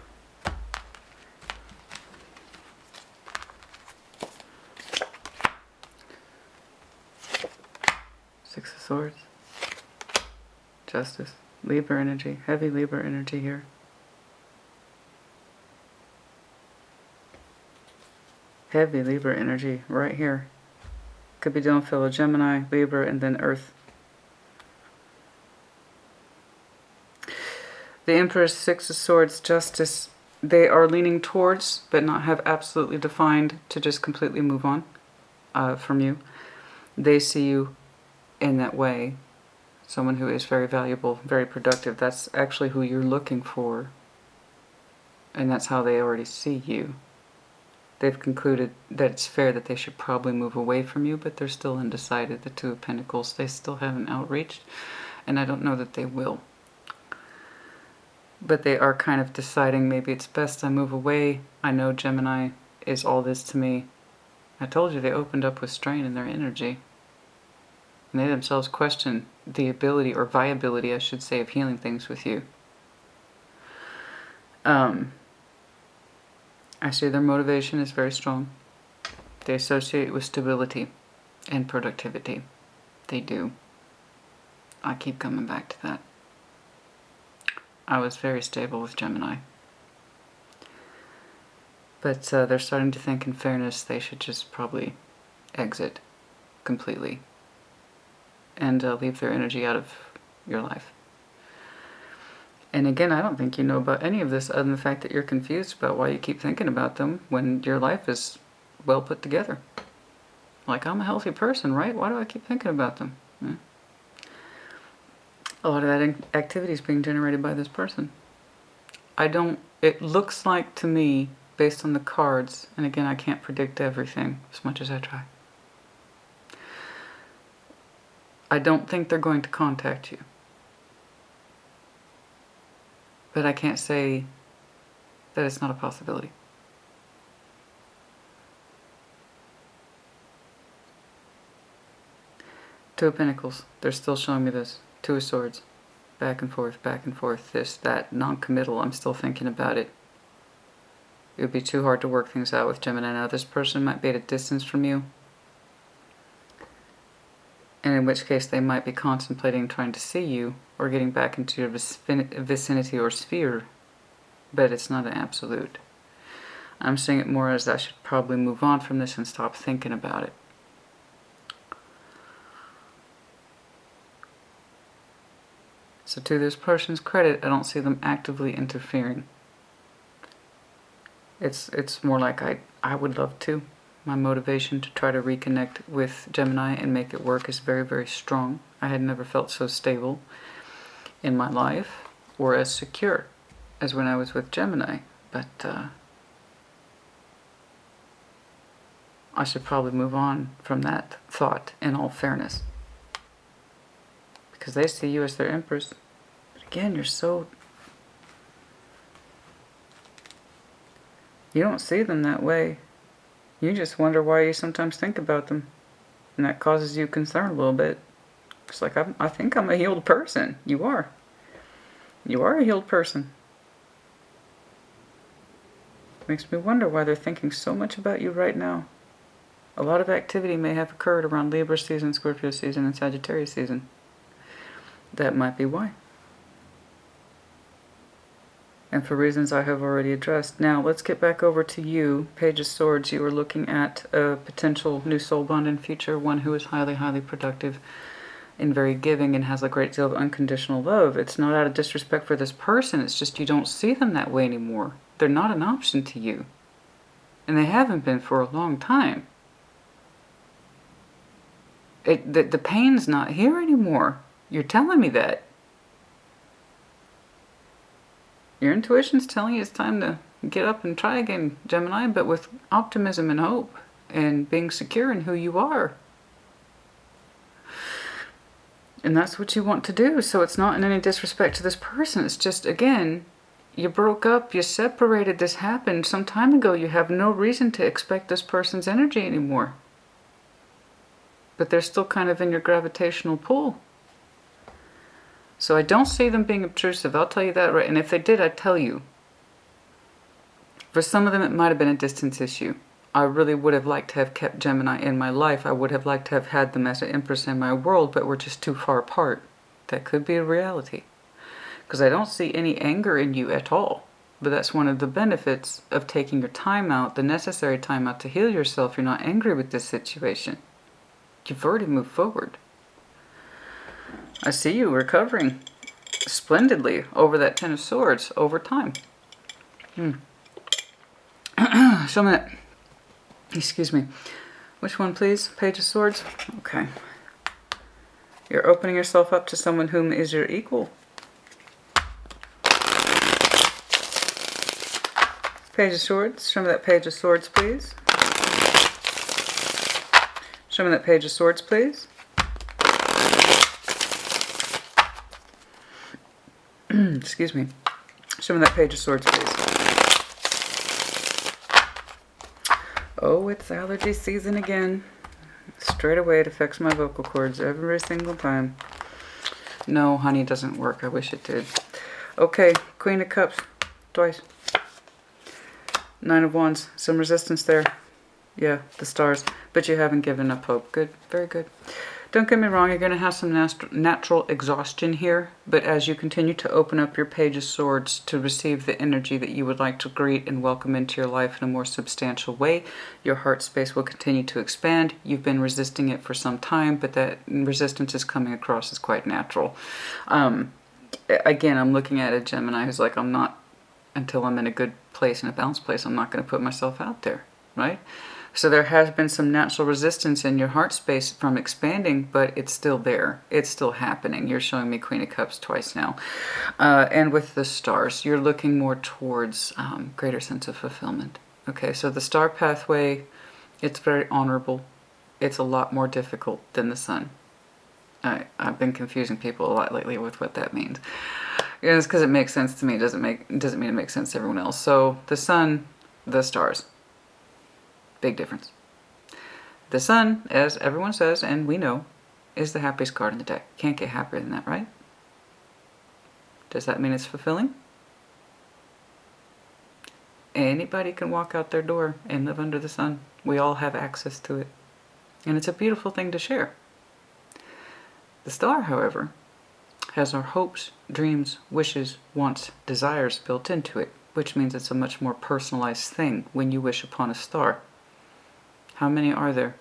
Six of Swords. Justice. Libra energy. Heavy Libra energy here. Heavy Libra energy right here. Could be dealing with fellow Gemini, Libra, and then Earth. The Empress, Six of Swords, Justice. They are leaning towards, but not have absolutely defined to just completely move on from you. They see you in that way. Someone who is very valuable, very productive. That's actually who you're looking for. And that's how they already see you. They've concluded that it's fair that they should probably move away from you, but they're still undecided. The Two of Pentacles, they still haven't outreached, and I don't know that they will. But they are kind of deciding maybe it's best I move away. I know Gemini is all this to me. I told you they opened up with strain in their energy. And they themselves question the ability, or viability, I should say, of healing things with you. I see their motivation is very strong. They associate it with stability and productivity. They do. I keep coming back to that. I was very stable with Gemini. But they're starting to think in fairness they should just probably exit completely and leave their energy out of your life. And again, I don't think you know about any of this other than the fact that you're confused about why you keep thinking about them when your life is well put together. Like, I'm a healthy person, right? Why do I keep thinking about them? Yeah. A lot of that activity is being generated by this person. It looks like to me, based on the cards, and again, I can't predict everything as much as I try. I don't think they're going to contact you. But I can't say that it's not a possibility. Two of Pentacles, they're still showing me this. Two of Swords, back and forth, this, that, non-committal, I'm still thinking about it. It would be too hard to work things out with Gemini. Now, this person might be at a distance from you, and in which case they might be contemplating trying to see you or getting back into your vicinity or sphere, but it's not an absolute. I'm seeing it more as I should probably move on from this and stop thinking about it. So to this person's credit, I don't see them actively interfering. It's more like I would love to. My motivation to try to reconnect with Gemini and make it work is very, very strong. I had never felt so stable in my life or as secure as when I was with Gemini. But I should probably move on from that thought in all fairness. Because they see you as their empress. But again, you're so... You don't see them that way. You just wonder why you sometimes think about them. And that causes you concern a little bit. It's like, I think I'm a healed person. You are. You are a healed person. Makes me wonder why they're thinking so much about you right now. A lot of activity may have occurred around Libra season, Scorpio season, and Sagittarius season. That might be why. And for reasons I have already addressed. Now, let's get back over to you. Page of Swords, you are looking at a potential new soul bond in future. One who is highly, highly productive and very giving and has a great deal of unconditional love. It's not out of disrespect for this person. It's just you don't see them that way anymore. They're not an option to you. And they haven't been for a long time. The pain's not here anymore. You're telling me that. Your intuition's telling you it's time to get up and try again, Gemini, but with optimism and hope and being secure in who you are. And that's what you want to do. So it's not in any disrespect to this person. It's just, again, you broke up, you separated, this happened some time ago. You have no reason to expect this person's energy anymore. But they're still kind of in your gravitational pull. So I don't see them being obtrusive. I'll tell you that right. And if they did, I'd tell you. For some of them, it might have been a distance issue. I really would have liked to have kept Gemini in my life. I would have liked to have had them as an empress in my world, but we're just too far apart. That could be a reality. Because I don't see any anger in you at all. But that's one of the benefits of taking your time out, the necessary time out to heal yourself. You're not angry with this situation. You've already moved forward. I see you recovering splendidly over that Ten of Swords over time. Show me that. Excuse me. Which one, please? Page of Swords? Okay. You're opening yourself up to someone whom is your equal. Page of Swords. Show me that Page of Swords, please. Show me that Page of Swords, please. Excuse me. Show me that Page of Swords, please. Oh, it's allergy season again. Straight away, it affects my vocal cords every single time. No, honey, it doesn't work. I wish it did. Okay, Queen of Cups. Twice. Nine of Wands. Some resistance there. Yeah, the stars. But you haven't given up hope. Good. Very good. Don't get me wrong, you're going to have some natural exhaustion here, but as you continue to open up your Page of Swords to receive the energy that you would like to greet and welcome into your life in a more substantial way, your heart space will continue to expand. You've been resisting it for some time, but that resistance is coming across as quite natural. Again, I'm looking at a Gemini who's like, I'm not, until I'm in a good place, in a balanced place, I'm not going to put myself out there, right? So there has been some natural resistance in your heart space from expanding, but it's still there. It's still happening. You're showing me Queen of Cups twice now. And with the stars, you're looking more towards greater sense of fulfillment. Okay, so the star pathway, it's very honorable. It's a lot more difficult than the sun. I've been confusing people a lot lately with what that means. It's because it makes sense to me. It doesn't mean it makes sense to everyone else. So the sun, the stars. Big difference. The sun, as everyone says, and we know, is the happiest card in the deck. Can't get happier than that, right? Does that mean it's fulfilling? Anybody can walk out their door and live under the sun. We all have access to it. And it's a beautiful thing to share. The star, however, has our hopes, dreams, wishes, wants, desires built into it, which means it's a much more personalized thing when you wish upon a star. How many are there?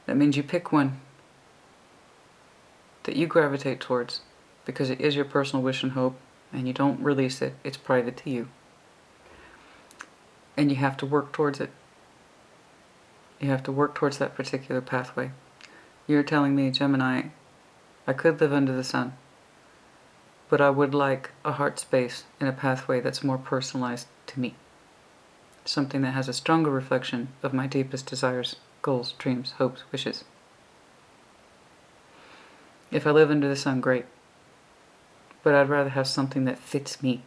That means you pick one that you gravitate towards because it is your personal wish and hope, and you don't release it. It's private to you. And you have to work towards it. You have to work towards that particular pathway. You're telling me, Gemini, I could live under the sun, but I would like a heart space and a pathway that's more personalized to me. Something that has a stronger reflection of my deepest desires, goals, dreams, hopes, wishes. If I live under the sun, great. But I'd rather have something that fits me.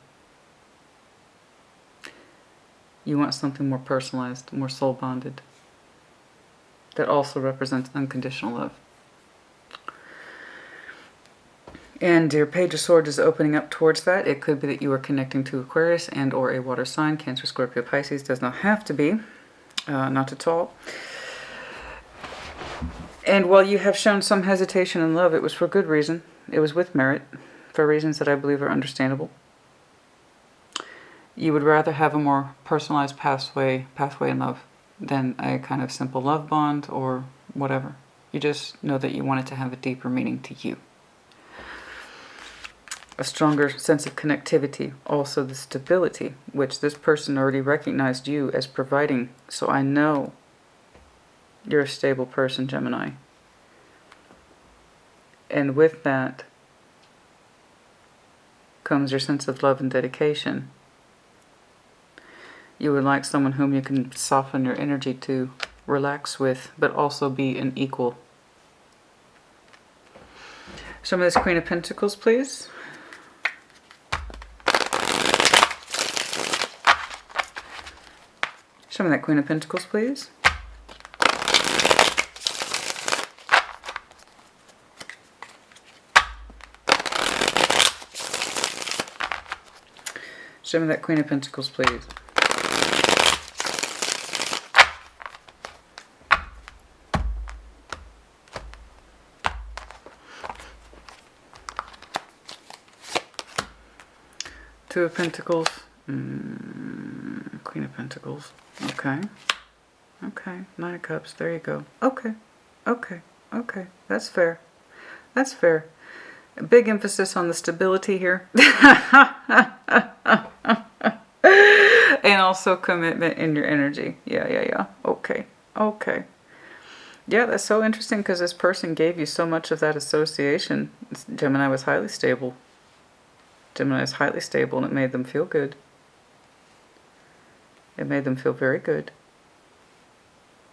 You want something more personalized, more soul bonded, that also represents unconditional love. And your Page of Swords is opening up towards that. It could be that you are connecting to Aquarius and or a water sign. Cancer, Scorpio, Pisces. Does not have to be. Not at all. And while you have shown some hesitation in love, it was for good reason. It was with merit, for reasons that I believe are understandable. You would rather have a more personalized pathway in love than a kind of simple love bond or whatever. You just know that you want it to have a deeper meaning to you. A stronger sense of connectivity, also the stability, which this person already recognized you as providing. So I know you're a stable person, Gemini. And with that comes your sense of love and dedication. You would like someone whom you can soften your energy to, relax with, but also be an equal. Show me this Queen of Pentacles, please. Show me that Queen of Pentacles, please. Show me that Queen of Pentacles, please. Two of Pentacles. Queen of Pentacles. Okay. Okay. Nine of Cups. There you go. Okay. Okay. Okay. That's fair. That's fair. A big emphasis on the stability here. And also commitment in your energy. Yeah. Okay. Okay. Yeah, that's so interesting because this person gave you so much of that association. Gemini was highly stable. Gemini is highly stable, and it made them feel good. It made them feel very good.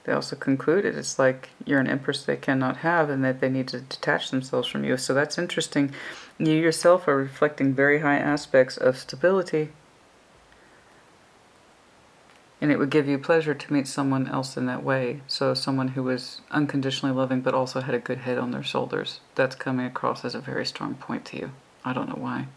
They also concluded it's like you're an empress they cannot have and that they need to detach themselves from you. So that's interesting. You yourself are reflecting very high aspects of stability. And it would give you pleasure to meet someone else in that way. So someone who was unconditionally loving but also had a good head on their shoulders. That's coming across as a very strong point to you. I don't know why.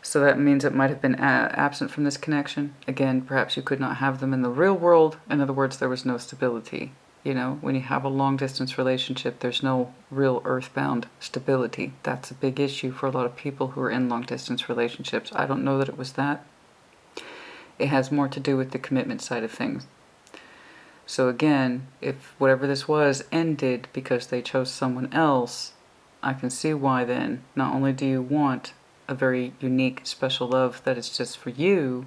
So that means it might have been absent from this connection. Again, perhaps you could not have them in the real world. In other words, there was no stability. You know, when you have a long-distance relationship, there's no real earthbound stability. That's a big issue for a lot of people who are in long-distance relationships. I don't know that it was that. It has more to do with the commitment side of things. So again, if whatever this was ended because they chose someone else, I can see why then. Not only do you want a very unique, special love that is just for you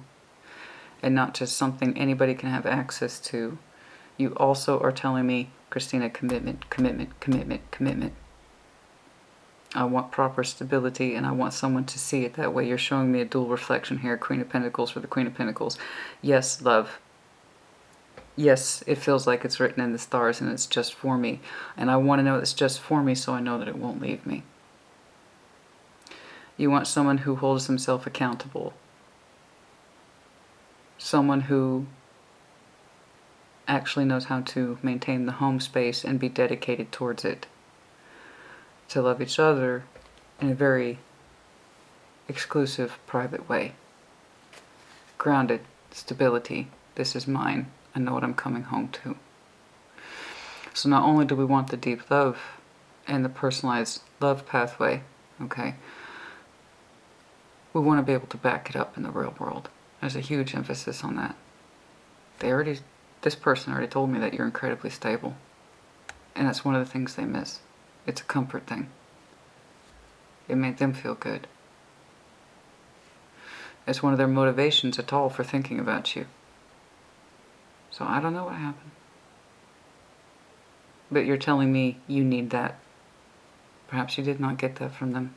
and not just something anybody can have access to, you also are telling me, Christina, commitment, commitment, commitment, commitment. I want proper stability and I want someone to see it that way. You're showing me a dual reflection here, Queen of Pentacles for the Queen of Pentacles. Yes, love. Yes, it feels like it's written in the stars and it's just for me. And I want to know it's just for me so I know that it won't leave me. You want someone who holds himself accountable. Someone who actually knows how to maintain the home space and be dedicated towards it. To love each other in a very exclusive, private way. Grounded, stability. This is mine. I know what I'm coming home to. So not only do we want the deep love and the personalized love pathway, okay, we want to be able to back it up in the real world. There's a huge emphasis on that. This person already told me that you're incredibly stable. And that's one of the things they miss. It's a comfort thing. It made them feel good. It's one of their motivations at all for thinking about you. So I don't know what happened. But you're telling me you need that. Perhaps you did not get that from them.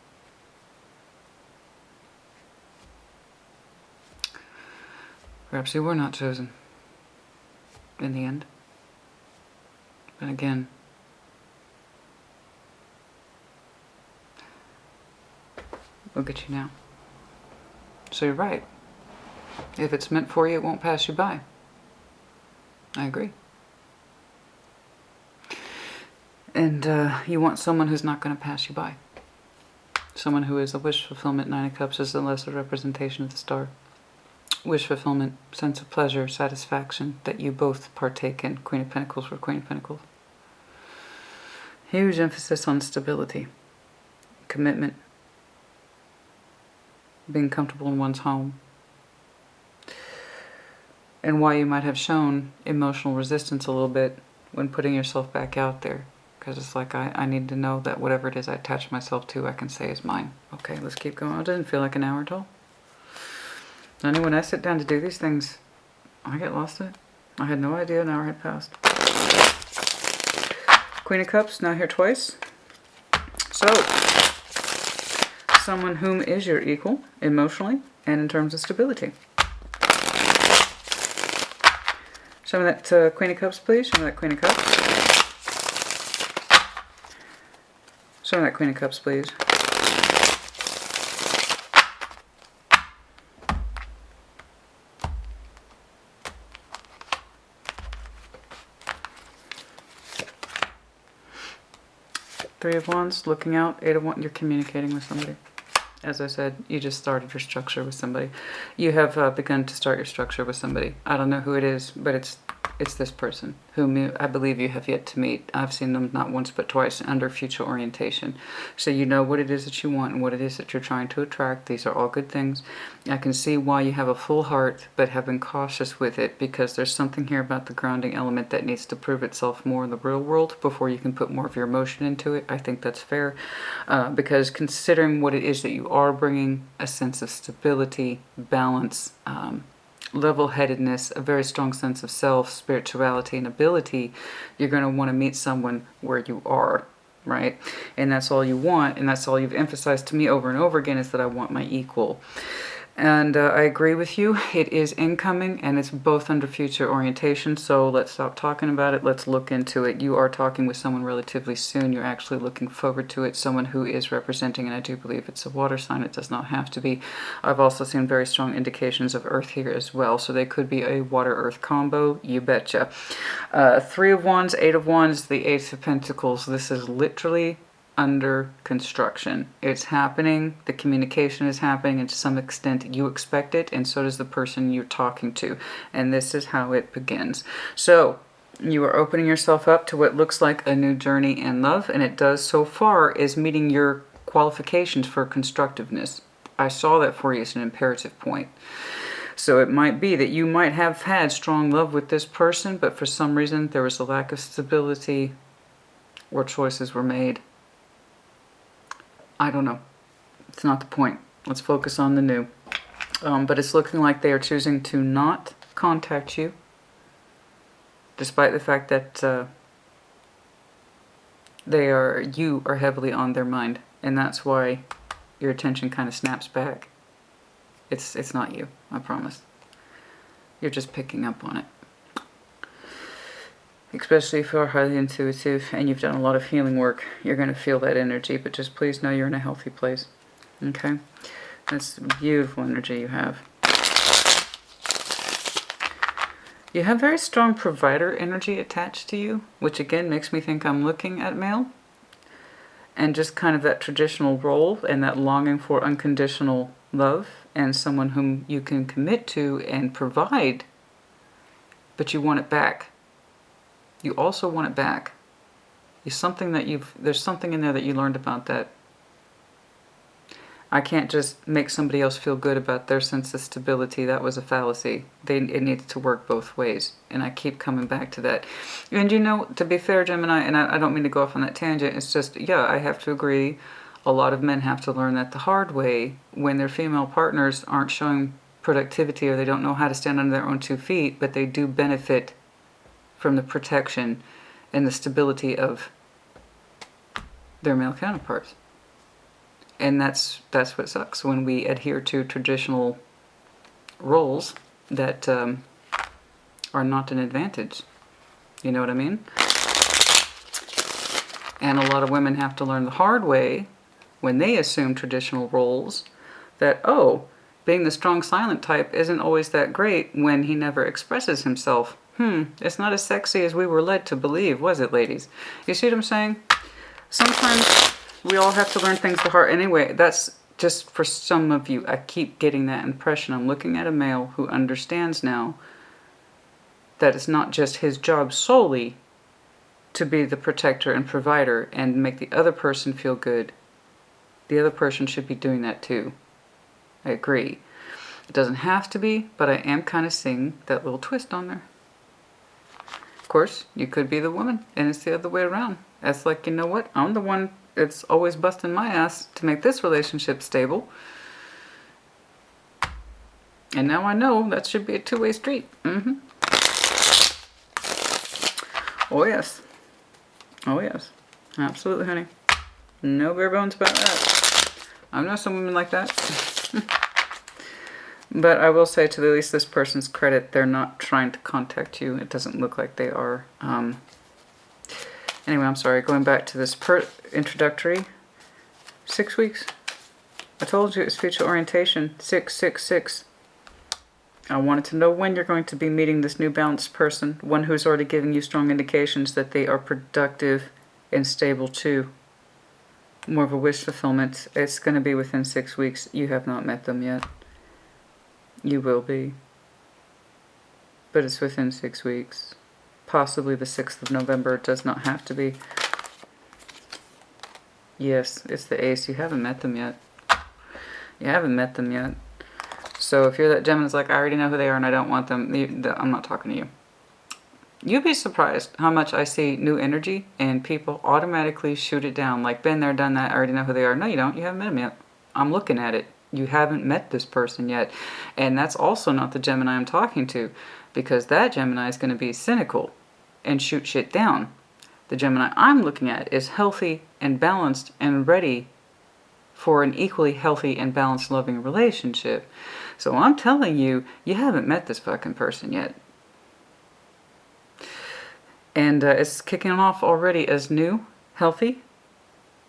Perhaps you were not chosen in the end. But again, look at you now. So you're right. If it's meant for you, it won't pass you by. I agree. And you want someone who's not going to pass you by. Someone who is a wish fulfillment. Nine of Cups is the lesser representation of the star. Wish fulfillment, sense of pleasure, satisfaction that you both partake in. Queen of Pentacles for Queen of Pentacles. Huge emphasis on stability, commitment, being comfortable in one's home. And why you might have shown emotional resistance a little bit when putting yourself back out there. Because it's like, I need to know that whatever it is I attach myself to, I can say is mine. Okay, let's keep going. It doesn't feel like an hour at all. I know when I sit down to do these things, I get lost in it. I had no idea an hour had passed. Queen of Cups, now here twice. So, someone whom is your equal, emotionally, and in terms of stability. Show me that Queen of Cups, please. Show me that Queen of Cups. Show me that Queen of Cups, please. Three of Wands, looking out. Eight of Wands, you're communicating with somebody. As I said, you just started your structure with somebody. You have begun to start your structure with somebody. I don't know who it is, but it's this person whom I believe you have yet to meet. I've seen them not once but twice under future orientation. So you know what it is that you want and what it is that you're trying to attract. These are all good things. I can see why you have a full heart but have been cautious with it, because there's something here about the grounding element that needs to prove itself more in the real world before you can put more of your emotion into it. I think that's fair, because considering what it is that you are bringing, a sense of stability, balance, level-headedness, a very strong sense of self, spirituality, and ability, you're going to want to meet someone where you are, right? And that's all you want, and that's all you've emphasized to me over and over again, is that I want my equal. And I agree with you. It is incoming, and it's both under future orientation, so let's stop talking about it. Let's look into it. You are talking with someone relatively soon. You're actually looking forward to it. Someone who is representing, and I do believe it's a water sign. It does not have to be. I've also seen very strong indications of earth here as well, so they could be a water-earth combo. You betcha. 3 of Wands, 8 of Wands, the Ace of Pentacles. This is literally under construction. It's happening. The communication is happening, and to some extent you expect it, and so does the person you're talking to. And this is how it begins. So you are opening yourself up to what looks like a new journey in love, and it does so far is meeting your qualifications for constructiveness. I saw that for you as an imperative point. So it might be that you might have had strong love with this person, but for some reason there was a lack of stability or choices were made. I don't know. It's not the point. Let's focus on the new. But it's looking like they are choosing to not contact you, despite the fact that you are heavily on their mind, and that's why your attention kind of snaps back. It's not you, I promise. You're just picking up on it. Especially if you are highly intuitive and you've done a lot of healing work, you're going to feel that energy, but just please know you're in a healthy place. Okay? That's beautiful energy you have. You have very strong provider energy attached to you, which again makes me think I'm looking at male. And just kind of that traditional role and that longing for unconditional love and someone whom you can commit to and provide, but you want it back. You also want it back. There's something in there that you learned about that. I can't just make somebody else feel good about their sense of stability. That was a fallacy. It needs to work both ways. And I keep coming back to that. And you know, to be fair, Gemini, and I don't mean to go off on that tangent, it's just, yeah, I have to agree. A lot of men have to learn that the hard way when their female partners aren't showing productivity or they don't know how to stand on their own 2 feet, but they do benefit from the protection and the stability of their male counterparts. And that's what sucks when we adhere to traditional roles that are not an advantage. You know what I mean? And a lot of women have to learn the hard way when they assume traditional roles that, oh, being the strong silent type isn't always that great when he never expresses himself. It's not as sexy as we were led to believe, was it, ladies? You see what I'm saying? Sometimes we all have to learn things the hard. Anyway, that's just for some of you. I keep getting that impression. I'm looking at a male who understands now that it's not just his job solely to be the protector and provider and make the other person feel good. The other person should be doing that too. I agree. It doesn't have to be, but I am kind of seeing that little twist on there. Of course, you could be the woman, and it's the other way around. That's like, you know what? I'm the one that's always busting my ass to make this relationship stable. And now I know that should be a two-way street. Oh, yes. Oh, yes. Absolutely, honey. No bare bones about that. I know some women like that. But I will say, to at least this person's credit, they're not trying to contact you. It doesn't look like they are. Anyway, I'm sorry. Going back to this introductory. 6 weeks. I told you it's future orientation. 666. I wanted to know when you're going to be meeting this new balanced person. One who's already giving you strong indications that they are productive and stable too. more of a wish fulfillment. It's going to be within 6 weeks. You have not met them yet. You will be. But it's within 6 weeks. Possibly the 6th of November. It does not have to be. Yes, it's the Ace. You haven't met them yet. You haven't met them yet. So if you're that Gemini's like, I already know who they are and I don't want them, I'm not talking to you. You'd be surprised how much I see new energy and people automatically shoot it down. Like, been there, done that, I already know who they are. No, you don't. You haven't met them yet. I'm looking at it. You haven't met this person yet. And that's also not the Gemini I'm talking to, because that Gemini is going to be cynical and shoot shit down. The Gemini I'm looking at is healthy and balanced and ready for an equally healthy and balanced loving relationship. So I'm telling you, you haven't met this fucking person yet. And it's kicking off already as new, healthy,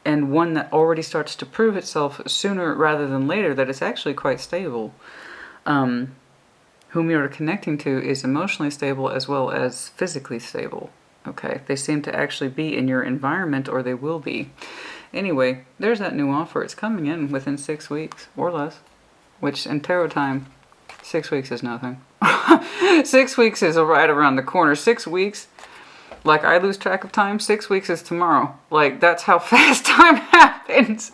and one that already starts to prove itself sooner rather than later that it's actually quite stable. Whom you're connecting to is emotionally stable as well as physically stable. Okay, they seem to actually be in your environment, or they will be. Anyway, there's that new offer. It's coming in within 6 weeks or less, which in tarot time, 6 weeks is nothing. 6 weeks is right around the corner. 6 weeks, like I lose track of time, 6 weeks is tomorrow. Like, that's how fast time happens.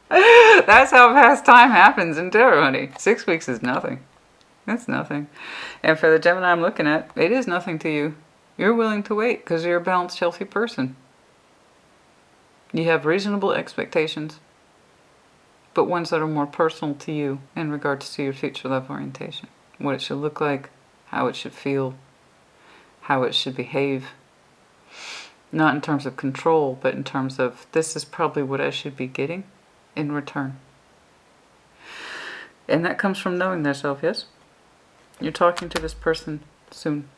That's how fast time happens in tarot, honey. 6 weeks is nothing. That's nothing. And for the Gemini I'm looking at, it is nothing to you. You're willing to wait because you're a balanced, healthy person. You have reasonable expectations, but ones that are more personal to you in regards to your future love orientation. What it should look like, how it should feel, how it should behave. Not in terms of control, but in terms of, this is probably what I should be getting in return. And that comes from knowing thyself, yes? You're talking to this person soon.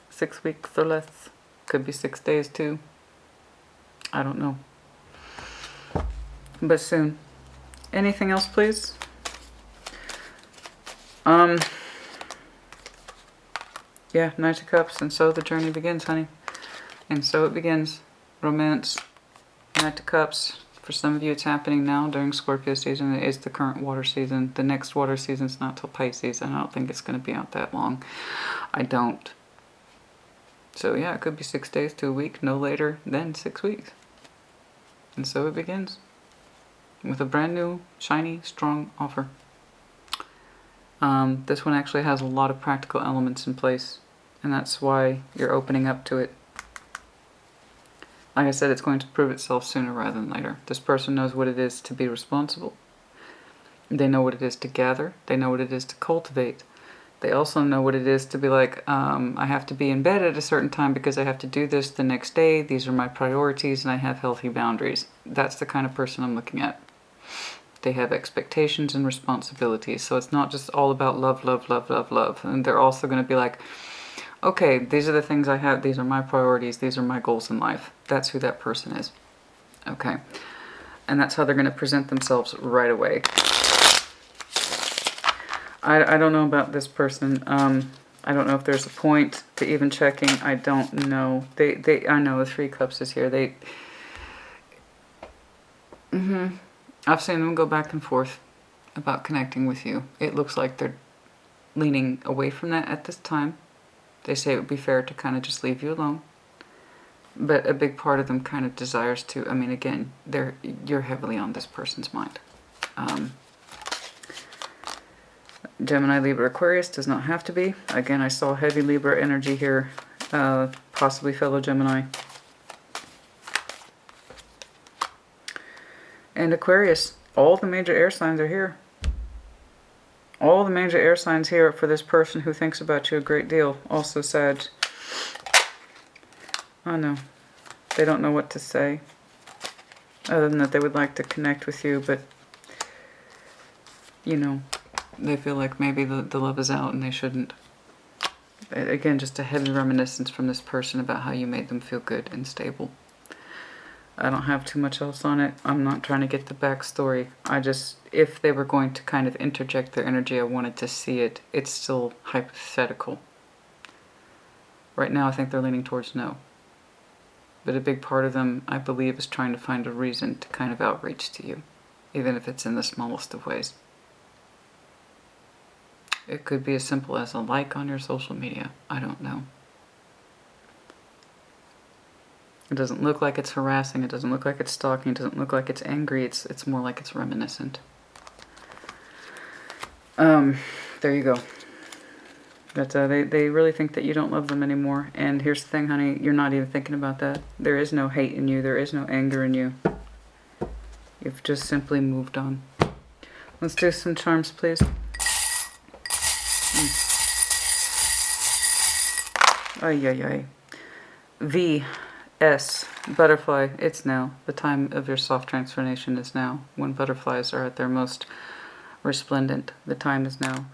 6 weeks or less. Could be 6 days too. I don't know. But soon. Anything else, please? Yeah, Knight of Cups. And so the journey begins, honey. And so it begins. Romance. Knight of Cups. For some of you, it's happening now during Scorpio season. It is the current water season. The next water season's not till Pisces, and I don't think it's going to be out that long. I don't. So yeah, it could be 6 days to a week, no later than 6 weeks. And so it begins with a brand new, shiny, strong offer. This one actually has a lot of practical elements in place, and that's why you're opening up to it. Like I said, it's going to prove itself sooner rather than later. This person knows what it is to be responsible. They know what it is to gather. They know what it is to cultivate. They also know what it is to be like, I have to be in bed at a certain time because I have to do this the next day. These are my priorities and I have healthy boundaries. That's the kind of person I'm looking at. They have expectations and responsibilities. So it's not just all about love, love, love, love, love. And they're also going to be like, okay, these are the things I have. These are my priorities. These are my goals in life. That's who that person is. Okay. And that's how they're going to present themselves right away. I don't know about this person. I don't know if there's a point to even checking. I don't know. I know the Three Cups is here. I've seen them go back and forth about connecting with you. It looks like they're leaning away from that at this time. They say it would be fair to kind of just leave you alone. But a big part of them kind of desires to, I mean, again, you're heavily on this person's mind. Gemini, Libra, Aquarius does not have to be. Again, I saw heavy Libra energy here, possibly fellow Gemini. And Aquarius, all the major air signs are here. All the major air signs here for this person who thinks about you a great deal. Also Sag. I know. They don't know what to say. Other than that they would like to connect with you, but, you know, they feel like maybe the love is out and they shouldn't. Again, just a heavy reminiscence from this person about how you made them feel good and stable. I don't have too much else on it. I'm not trying to get the backstory. If they were going to kind of interject their energy, I wanted to see it. It's still hypothetical. Right now, I think they're leaning towards no. But a big part of them, I believe, is trying to find a reason to kind of outreach to you, even if it's in the smallest of ways. It could be as simple as a like on your social media. I don't know. It doesn't look like it's harassing. It doesn't look like it's stalking. It doesn't look like it's angry. It's more like it's reminiscent. There you go. But they really think that you don't love them anymore. And here's the thing, honey. You're not even thinking about that. There is no hate in you. There is no anger in you. You've just simply moved on. Let's do some charms, please. Ay, ay, ay. V, S, butterfly. It's now. The time of your soft transformation is now. When butterflies are at their most resplendent, the time is now.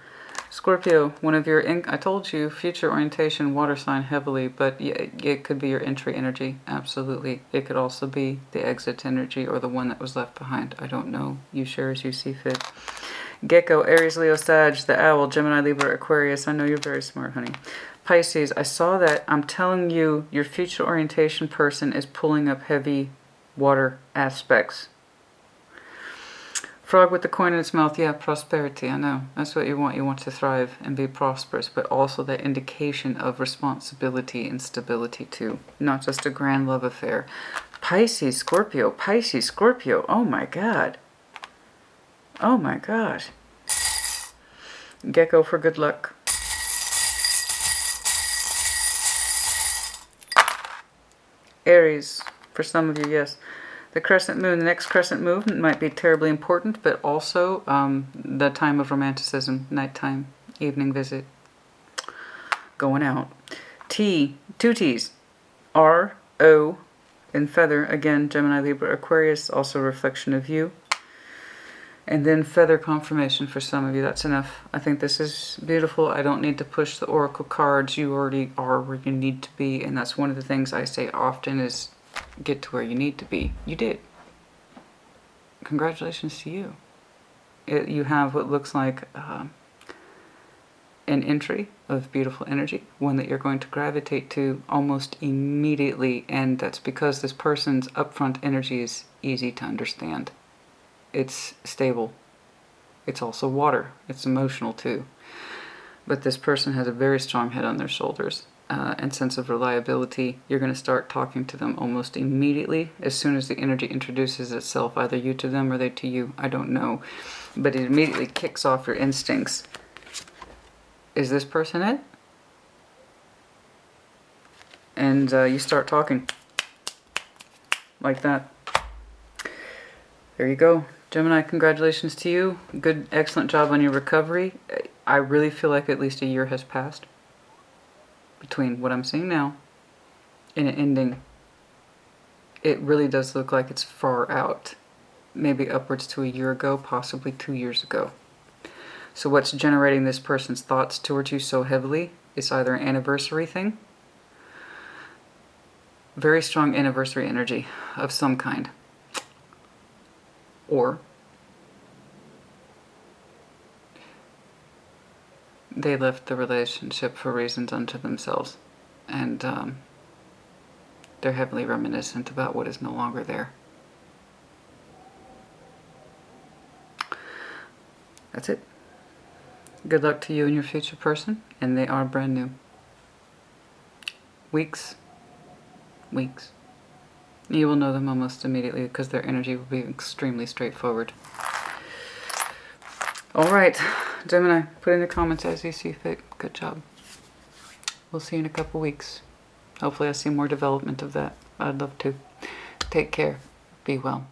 Scorpio, one of your, I told you, future orientation, water sign heavily, but it could be your entry energy, absolutely. It could also be the exit energy or the one that was left behind. I don't know. You share as you see fit. Gecko, Aries, Leo, Sag, the owl, Gemini, Libra, Aquarius. I know you're very smart, honey. Pisces, I saw that. I'm telling you, your future orientation person is pulling up heavy water aspects. Frog with the coin in its mouth. Yeah, prosperity. I know. That's what you want. You want to thrive and be prosperous, but also that indication of responsibility and stability too. Not just a grand love affair. Pisces, Scorpio. Pisces, Scorpio. Oh my God. Oh my gosh. Gecko for good luck. Aries, for some of you, yes. The crescent moon, the next crescent moon might be terribly important, but also the time of romanticism, nighttime, evening visit, going out. T, two T's, R, O, and feather, again, Gemini, Libra, Aquarius, also a reflection of you. And then feather confirmation for some of you. That's enough. I think this is beautiful. I don't need to push the oracle cards. You already are where you need to be. And that's one of the things I say often is get to where you need to be. You did. Congratulations to you. You have what looks like an entry of beautiful energy. One that you're going to gravitate to almost immediately. And that's because this person's upfront energy is easy to understand. It's stable. It's also water. It's emotional too. But this person has a very strong head on their shoulders and sense of reliability. You're going to start talking to them almost immediately as soon as the energy introduces itself, either you to them or they to you. I don't know. But it immediately kicks off your instincts. Is this person it? And you start talking like that. There you go. Gemini, congratulations to you. Good, excellent job on your recovery. I really feel like at least a year has passed between what I'm seeing now and it ending. It really does look like it's far out. Maybe upwards to a year ago, possibly 2 years ago. So what's generating this person's thoughts towards you so heavily is either an anniversary thing, very strong anniversary energy of some kind, or they left the relationship for reasons unto themselves, and they're heavily reminiscent about what is no longer there. That's it. Good luck to you and your future person, and they are brand new. Weeks. You will know them almost immediately because their energy will be extremely straightforward. All right, Gemini, put in the comments as you see fit. Good job. We'll see you in a couple weeks. Hopefully I see more development of that. I'd love to. Take care. Be well.